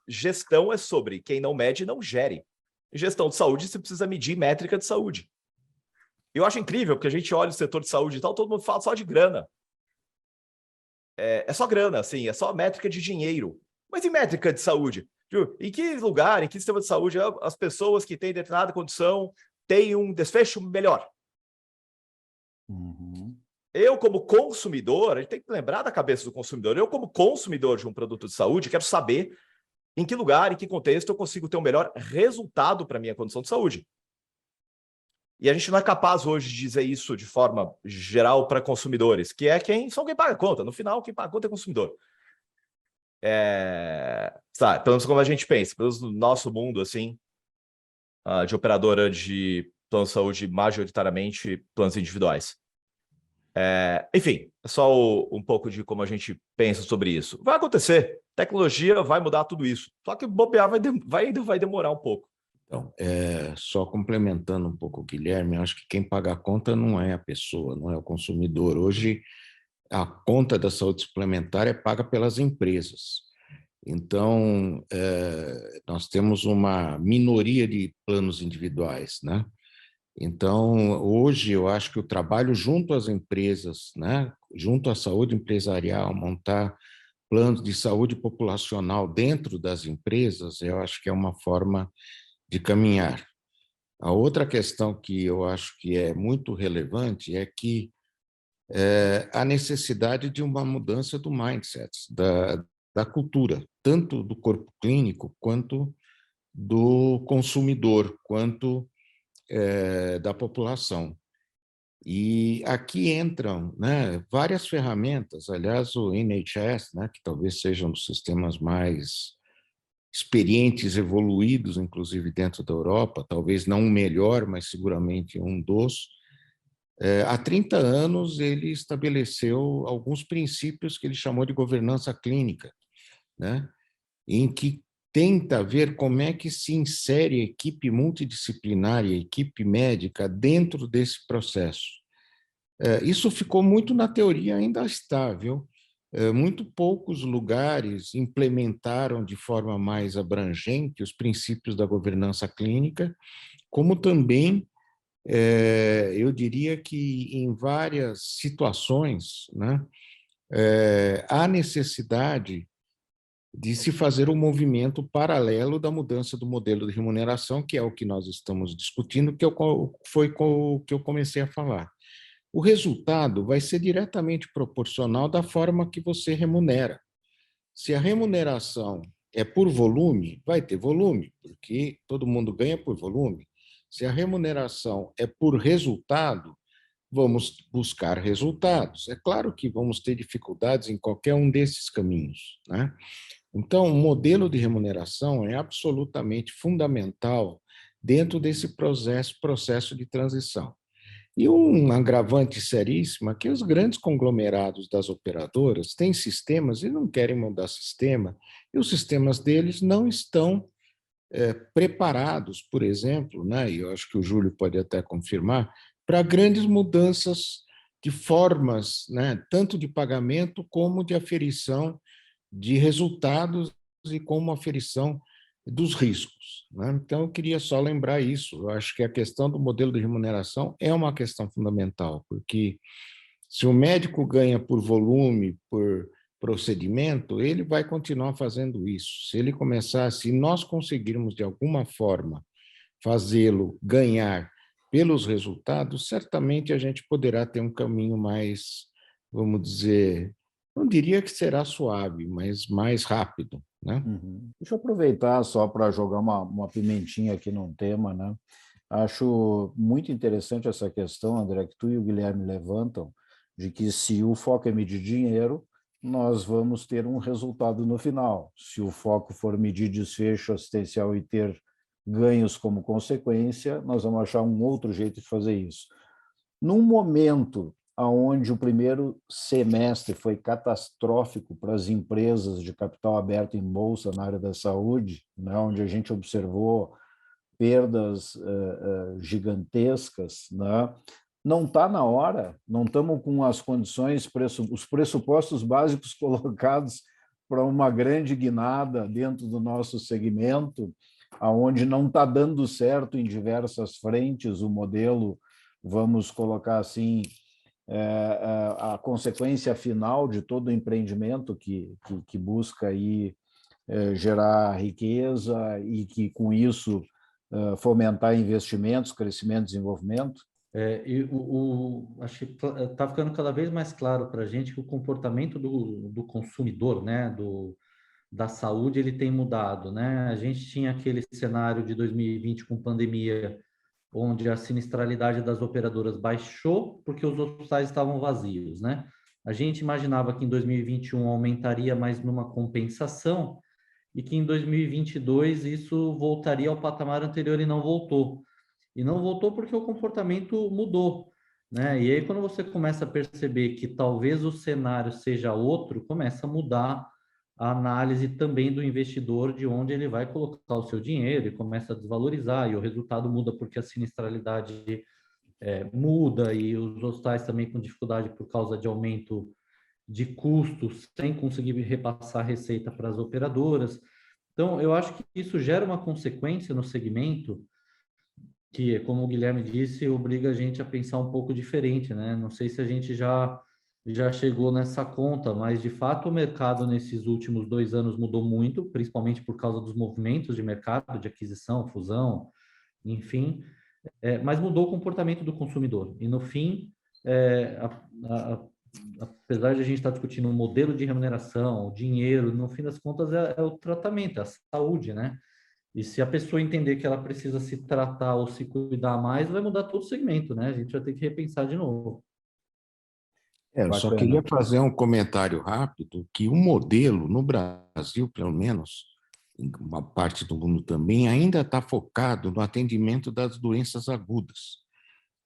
S4: gestão é sobre quem não mede, não gere. Gestão de saúde, você precisa medir métrica de saúde. Eu acho incrível, porque a gente olha o setor de saúde e tal, todo mundo fala só de grana. É só grana, assim, é só métrica de dinheiro. Mas e métrica de saúde? Em que lugar, em que sistema de saúde, as pessoas que têm determinada condição têm um desfecho melhor?
S1: Uhum.
S4: Eu, como consumidor, a gente tem que lembrar da cabeça do consumidor. Eu, como consumidor de um produto de saúde, quero saber em que lugar, em que contexto eu consigo ter um melhor resultado para a minha condição de saúde. E a gente não é capaz hoje de dizer isso de forma geral para consumidores, que são quem paga a conta. No final, quem paga a conta é o consumidor. Pelo menos como a gente pensa, pelo menos no nosso mundo, assim, de operadora de plano de saúde, majoritariamente planos individuais. Enfim, é só um pouco de como a gente pensa sobre isso. Vai acontecer, tecnologia vai mudar tudo isso, só que bobear ainda vai demorar um pouco.
S2: Então, só complementando um pouco o Guilherme, eu acho que quem paga a conta não é a pessoa, não é o consumidor. Hoje, a conta da saúde suplementar é paga pelas empresas. Então, nós temos uma minoria de planos individuais, né? Então, hoje, eu acho que o trabalho junto às empresas, né, junto à saúde empresarial, montar planos de saúde populacional dentro das empresas, eu acho que é uma forma de caminhar. A outra questão que eu acho que é muito relevante é que a necessidade de uma mudança do mindset, da cultura, tanto do corpo clínico, quanto do consumidor, quanto da população. E aqui entram, né, várias ferramentas, aliás, o NHS, né, que talvez seja um dos sistemas mais experientes, evoluídos, inclusive dentro da Europa, talvez não o melhor, mas seguramente um dos. Há 30 anos, ele estabeleceu alguns princípios que ele chamou de governança clínica, né? Em que tenta ver como é que se insere a equipe multidisciplinar e a equipe médica dentro desse processo. Isso ficou muito na teoria, ainda está, viu? Muito poucos lugares implementaram de forma mais abrangente os princípios da governança clínica, como também, eu diria que em várias situações, né, há necessidade de se fazer um movimento paralelo da mudança do modelo de remuneração, que é o que nós estamos discutindo, foi o que eu comecei a falar. o resultado vai ser diretamente proporcional da forma que você remunera. Se a remuneração é por volume, vai ter volume, porque todo mundo ganha por volume. Se a remuneração é por resultado, vamos buscar resultados. É claro que vamos ter dificuldades em qualquer um desses caminhos, né? Então, o modelo de remuneração é absolutamente fundamental dentro desse processo de transição. E um agravante seríssimo é que os grandes conglomerados das operadoras têm sistemas e não querem mudar sistema, e os sistemas deles não estão preparados, por exemplo, né, e eu acho que o Júlio pode até confirmar, para grandes mudanças de formas, né, tanto de pagamento como de aferição de resultados e como aferição dos riscos, né? Então, eu queria só lembrar isso. Eu acho que a questão do modelo de remuneração é uma questão fundamental, porque se o médico ganha por volume, por procedimento, ele vai continuar fazendo isso. Se ele começar, se nós conseguirmos de alguma forma fazê-lo ganhar pelos resultados, certamente a gente poderá ter um caminho mais, vamos dizer, não diria que será suave, mas mais rápido, né?
S1: Uhum. Deixa eu aproveitar só para jogar uma pimentinha aqui num tema, né? Acho muito interessante essa questão, André, que tu e o Guilherme levantam, de que se o foco é medir dinheiro, nós vamos ter um resultado no final. Se o foco for medir desfecho assistencial e ter ganhos como consequência, nós vamos achar um outro jeito de fazer isso. Num momento onde o primeiro semestre foi catastrófico para as empresas de capital aberto em bolsa na área da saúde, né, onde a gente observou perdas gigantescas, né? Não está na hora, não estamos com as condições, os pressupostos básicos colocados para uma grande guinada dentro do nosso segmento, aonde não está dando certo em diversas frentes o modelo, vamos colocar assim, a consequência final de todo empreendimento que busca aí gerar riqueza e que com isso fomentar investimentos, crescimento e desenvolvimento?
S5: Acho que está ficando cada vez mais claro para a gente que o comportamento do consumidor, né, da saúde, ele tem mudado, né? A gente tinha aquele cenário de 2020 com pandemia, onde a sinistralidade das operadoras baixou porque os hospitais estavam vazios, né? A gente imaginava que em 2021 aumentaria, mas numa compensação, e que em 2022 isso voltaria ao patamar anterior e não voltou. E não voltou porque o comportamento mudou, né? E aí quando você começa a perceber que talvez o cenário seja outro, começa a mudar a análise também do investidor de onde ele vai colocar o seu dinheiro e começa a desvalorizar, e o resultado muda porque a sinistralidade muda e os hospitais também com dificuldade por causa de aumento de custos, sem conseguir repassar receita para as operadoras. Então, eu acho que isso gera uma consequência no segmento que, como o Guilherme disse, obriga a gente a pensar um pouco diferente, né? Não sei se a gente já chegou nessa conta, mas de fato o mercado nesses últimos 2 anos mudou muito, principalmente por causa dos movimentos de mercado, de aquisição, fusão, enfim, mas mudou o comportamento do consumidor. E no fim, apesar de a gente estar discutindo um modelo de remuneração, o dinheiro, no fim das contas é o tratamento, é a saúde, né? E se a pessoa entender que ela precisa se tratar ou se cuidar mais, vai mudar todo o segmento, né? A gente vai ter que repensar de novo.
S2: Eu só queria fazer um comentário rápido, que o modelo no Brasil, pelo menos, em uma parte do mundo também, ainda está focado no atendimento das doenças agudas.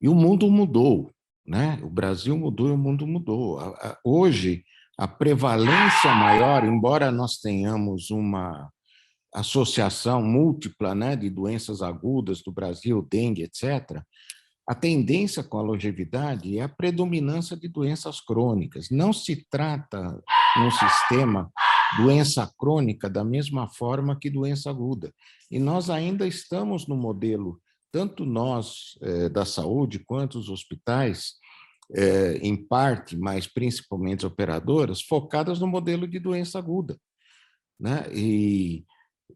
S2: E o mundo mudou, né? O Brasil mudou e o mundo mudou. Hoje, a prevalência maior, embora nós tenhamos uma associação múltipla, né, de doenças agudas do Brasil, dengue, etc., a tendência com a longevidade é a predominância de doenças crônicas. Não se trata no sistema doença crônica da mesma forma que doença aguda. E nós ainda estamos no modelo, tanto nós da saúde quanto os hospitais, em parte, mas principalmente operadoras, focadas no modelo de doença aguda, né? E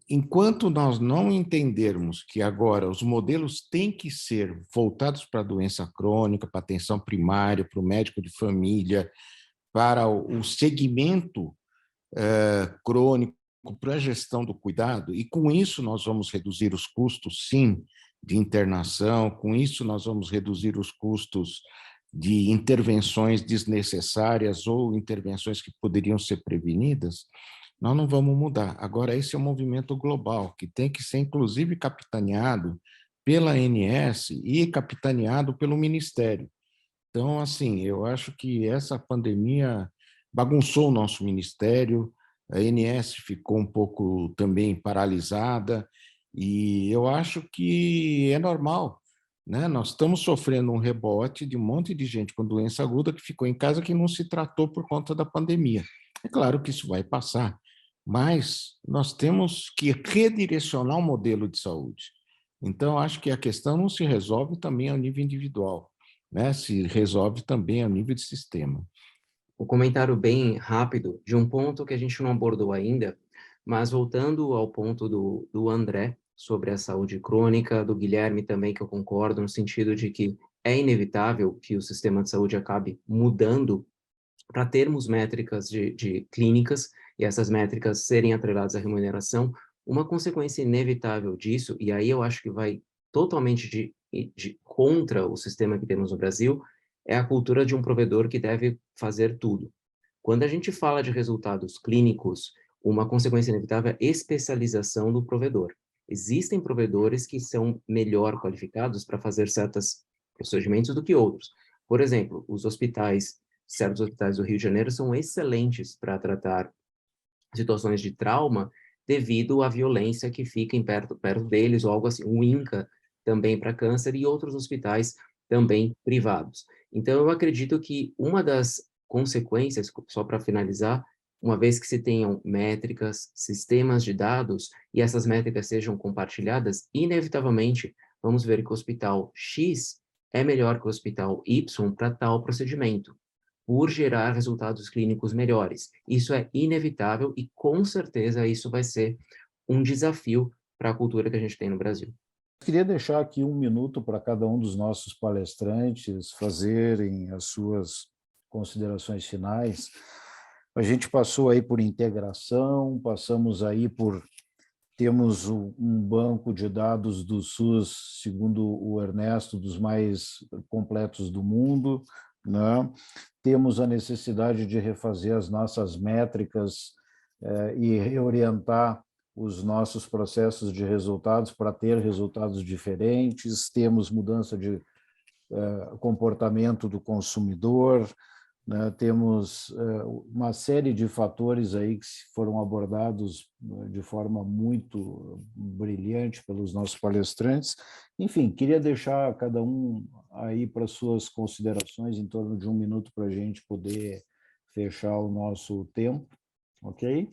S2: enquanto nós não entendermos que agora os modelos têm que ser voltados para a doença crônica, para a atenção primária, para o médico de família, para o segmento crônico, para a gestão do cuidado, e com isso nós vamos reduzir os custos, sim, de internação, com isso nós vamos reduzir os custos de intervenções desnecessárias ou intervenções que poderiam ser prevenidas, nós não vamos mudar. Agora, esse é um movimento global, que tem que ser, inclusive, capitaneado pela ANS e capitaneado pelo Ministério. Então, assim, eu acho que essa pandemia bagunçou o nosso Ministério, a ANS ficou um pouco também paralisada, e eu acho que é normal, né? Nós estamos sofrendo um rebote de um monte de gente com doença aguda que ficou em casa que não se tratou por conta da pandemia. É claro que isso vai passar, mas nós temos que redirecionar o modelo de saúde. Então, acho que a questão não se resolve também ao nível individual, né? Se resolve também ao nível de sistema.
S3: Um comentário bem rápido de um ponto que a gente não abordou ainda, mas voltando ao ponto do André sobre a saúde crônica, do Guilherme também, que eu concordo, no sentido de que é inevitável que o sistema de saúde acabe mudando para termos métricas de clínicas e essas métricas serem atreladas à remuneração. Uma consequência inevitável disso, e aí eu acho que vai totalmente contra o sistema que temos no Brasil, é a cultura de um provedor que deve fazer tudo. Quando a gente fala de resultados clínicos, uma consequência inevitável é a especialização do provedor. Existem provedores que são melhor qualificados para fazer certos procedimentos do que outros. Por exemplo, certos hospitais do Rio de Janeiro são excelentes para tratar situações de trauma devido à violência que fica perto deles, ou algo assim. O INCA também para câncer e outros hospitais também privados. Então, eu acredito que uma das consequências, só para finalizar, uma vez que se tenham métricas, sistemas de dados, e essas métricas sejam compartilhadas, inevitavelmente vamos ver que o hospital X é melhor que o hospital Y para tal procedimento, por gerar resultados clínicos melhores. Isso é inevitável e, com certeza, isso vai ser um desafio para a cultura que a gente tem no Brasil.
S1: Queria deixar aqui um minuto para cada um dos nossos palestrantes fazerem as suas considerações finais. A gente passou aí por integração, passamos aí temos um banco de dados do SUS, segundo o Ernesto, dos mais completos do mundo, né? Temos a necessidade de refazer as nossas métricas e reorientar os nossos processos de resultados para ter resultados diferentes, temos mudança de comportamento do consumidor, né? Temos uma série de fatores aí que foram abordados de forma muito brilhante pelos nossos palestrantes. Enfim, queria deixar cada um aí para suas considerações em torno de 1 minuto para a gente poder fechar o nosso tempo, ok?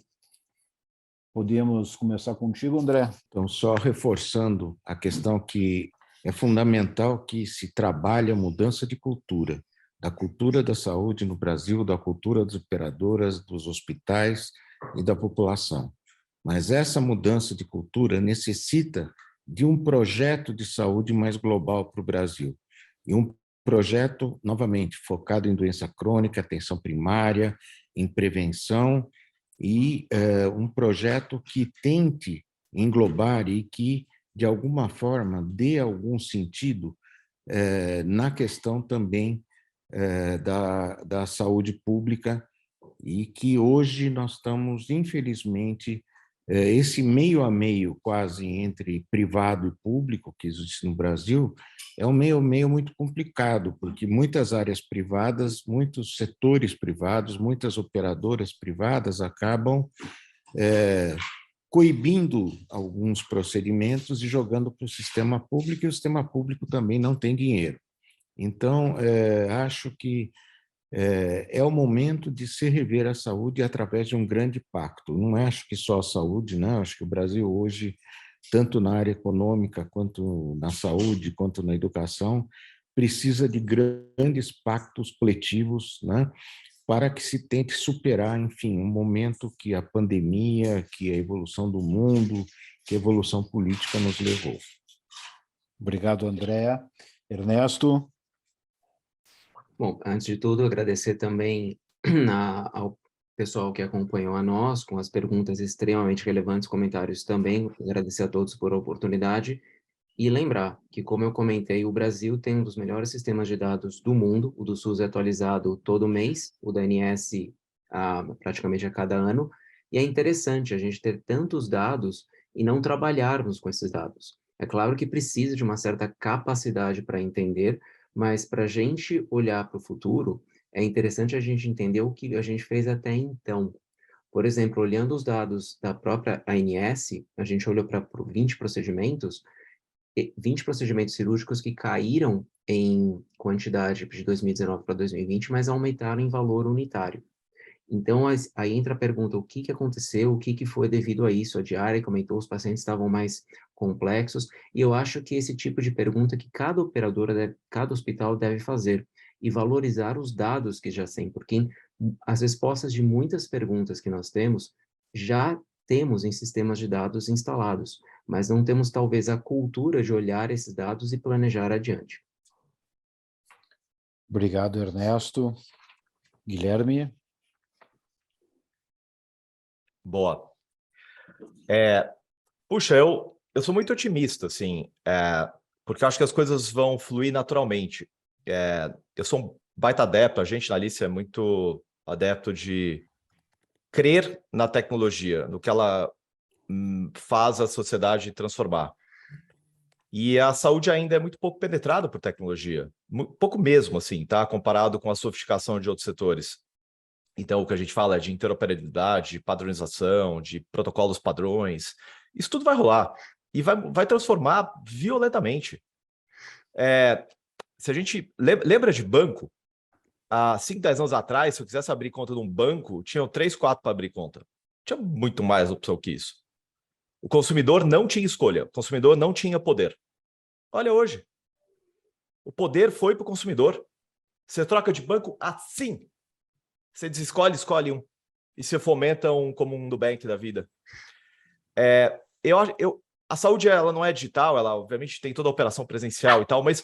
S1: Podemos começar contigo, André?
S2: Então, só reforçando a questão que é fundamental que se trabalhe a mudança de cultura, da cultura da saúde no Brasil, da cultura das operadoras, dos hospitais e da população. Mas essa mudança de cultura necessita de um projeto de saúde mais global para o Brasil. E um projeto, novamente, focado em doença crônica, atenção primária, em prevenção, e um projeto que tente englobar e que, de alguma forma, dê algum sentido na questão também da saúde pública, e que hoje nós estamos, infelizmente, esse meio a meio quase entre privado e público que existe no Brasil é um meio a meio muito complicado, porque muitas áreas privadas, muitos setores privados, muitas operadoras privadas acabam coibindo alguns procedimentos e jogando para o sistema público, e o sistema público também não tem dinheiro. Então, acho que é o momento de se rever a saúde através de um grande pacto. Não acho que só a saúde, né? Acho que o Brasil hoje, tanto na área econômica, quanto na saúde, quanto na educação, precisa de grandes pactos coletivos, né? para que se tente superar, enfim, um momento que a pandemia, que a evolução do mundo, que a evolução política nos levou.
S1: Obrigado, André. Ernesto?
S3: Bom, antes de tudo, agradecer também ao pessoal que acompanhou a nós, com as perguntas extremamente relevantes, comentários também. Agradecer a todos por a oportunidade. E lembrar que, como eu comentei, o Brasil tem um dos melhores sistemas de dados do mundo. O do SUS é atualizado todo mês, o da ANS praticamente a cada ano. E é interessante a gente ter tantos dados e não trabalharmos com esses dados. É claro que precisa de uma certa capacidade para entender, mas para a gente olhar para o futuro, é interessante a gente entender o que a gente fez até então. Por exemplo, olhando os dados da própria ANS, a gente olhou para 20 procedimentos, 20 procedimentos cirúrgicos que caíram em quantidade de 2019 para 2020, mas aumentaram em valor unitário. Então, aí entra a pergunta, o que aconteceu, o que foi devido a isso? A diária comentou, os pacientes estavam mais complexos, e eu acho que esse tipo de pergunta que cada operadora, cada hospital deve fazer, e valorizar os dados que já têm, porque as respostas de muitas perguntas que nós temos, já temos em sistemas de dados instalados, mas não temos talvez a cultura de olhar esses dados e planejar adiante.
S1: Obrigado, Ernesto. Guilherme?
S4: Boa. Puxa, eu sou muito otimista, assim, porque eu acho que as coisas vão fluir naturalmente. Eu sou um baita adepto, a gente na Alice é muito adepto de crer na tecnologia, no que ela faz a sociedade transformar. E a saúde ainda é muito pouco penetrada por tecnologia, pouco mesmo, assim, tá? Comparado com a sofisticação de outros setores. Então, o que a gente fala é de interoperabilidade, de padronização, de protocolos padrões. Isso tudo vai rolar e vai transformar violentamente. Se a gente lembra de banco, há 5, 10 anos atrás, se eu quisesse abrir conta num banco, tinham 3, 4 para abrir conta. Tinha muito mais opção que isso. O consumidor não tinha escolha, o consumidor não tinha poder. Olha hoje, o poder foi para o consumidor. Você troca de banco assim. Você escolhe um. E você fomenta um como um Nubank da vida. A saúde ela não é digital, ela obviamente tem toda a operação presencial e tal, mas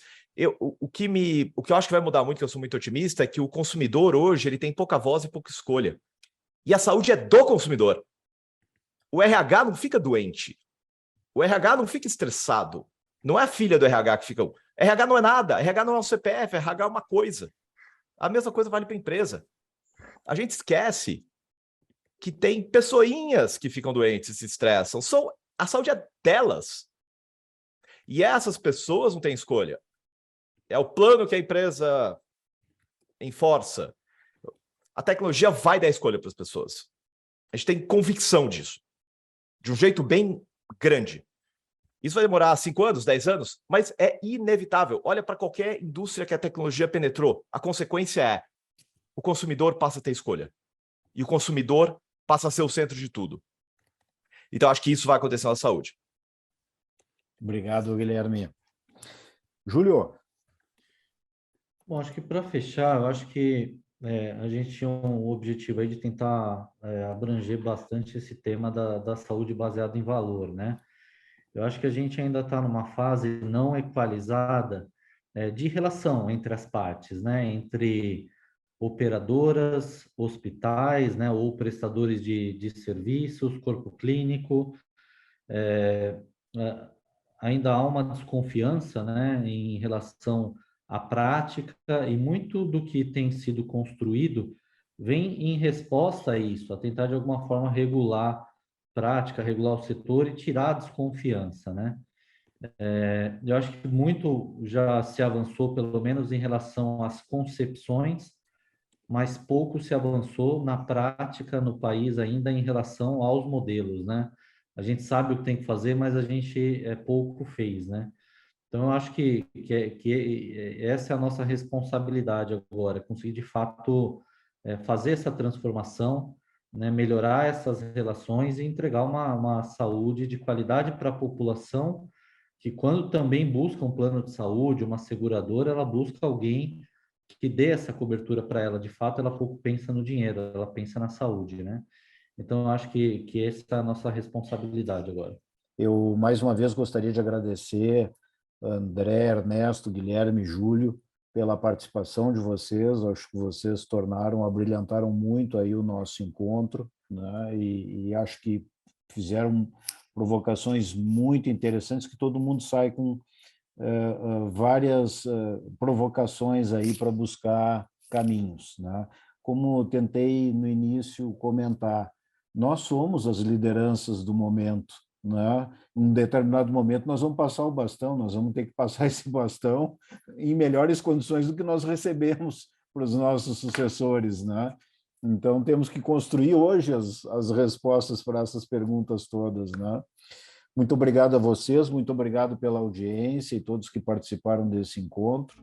S4: o que eu acho que vai mudar muito, que eu sou muito otimista, é que o consumidor hoje ele tem pouca voz e pouca escolha. E a saúde é do consumidor. O RH não fica doente. O RH não fica estressado. Não é a filha do RH que fica... RH não é nada. RH não é um CPF. RH é uma coisa. A mesma coisa vale para a empresa. A gente esquece que tem pessoinhas que ficam doentes e se estressam. A saúde é delas. E essas pessoas não têm escolha. É o plano que a empresa enforça. A tecnologia vai dar escolha para as pessoas. A gente tem convicção disso. De um jeito bem grande. Isso vai demorar 5 anos, 10 anos, mas é inevitável. Olha para qualquer indústria que a tecnologia penetrou. A consequência é o consumidor passa a ter escolha. E o consumidor passa a ser o centro de tudo. Então, acho que isso vai acontecer na saúde.
S1: Obrigado, Guilherme. Júlio?
S5: Bom, acho que para fechar, eu acho que a gente tinha um objetivo aí de tentar abranger bastante esse tema da saúde baseada em valor, né? Eu acho que a gente ainda está numa fase não equalizada de relação entre as partes, né? Entre operadoras, hospitais, né? Ou prestadores de serviços, corpo clínico. Ainda há uma desconfiança, né? Em relação à prática, e muito do que tem sido construído vem em resposta a isso, a tentar de alguma forma regular prática, regular o setor e tirar a desconfiança, né? Eu acho que muito já se avançou, pelo menos em relação às concepções, mas pouco se avançou na prática no país ainda em relação aos modelos, né? A gente sabe o que tem que fazer, mas a gente pouco fez, né? Então, eu acho que essa é a nossa responsabilidade agora, conseguir de fato fazer essa transformação, né, melhorar essas relações e entregar uma saúde de qualidade para a população, que quando também busca um plano de saúde, uma seguradora, ela busca alguém que dê essa cobertura para ela. De fato, ela pouco pensa no dinheiro, ela pensa na saúde, né? Então, eu acho que essa é a nossa responsabilidade agora.
S1: Eu, mais uma vez, gostaria de agradecer André, Ernesto, Guilherme, Júlio, pela participação de vocês. Acho que vocês abrilhantaram muito aí o nosso encontro, né? E acho que fizeram provocações muito interessantes, que todo mundo sai com várias provocações aí para buscar caminhos, né? Como tentei no início comentar, nós somos as lideranças do momento, né? Em um determinado momento nós vamos passar o bastão, nós vamos ter que passar esse bastão em melhores condições do que nós recebemos para os nossos sucessores, né? Então temos que construir hoje as respostas para essas perguntas todas, né? Muito obrigado a vocês, muito obrigado pela audiência e todos que participaram desse encontro.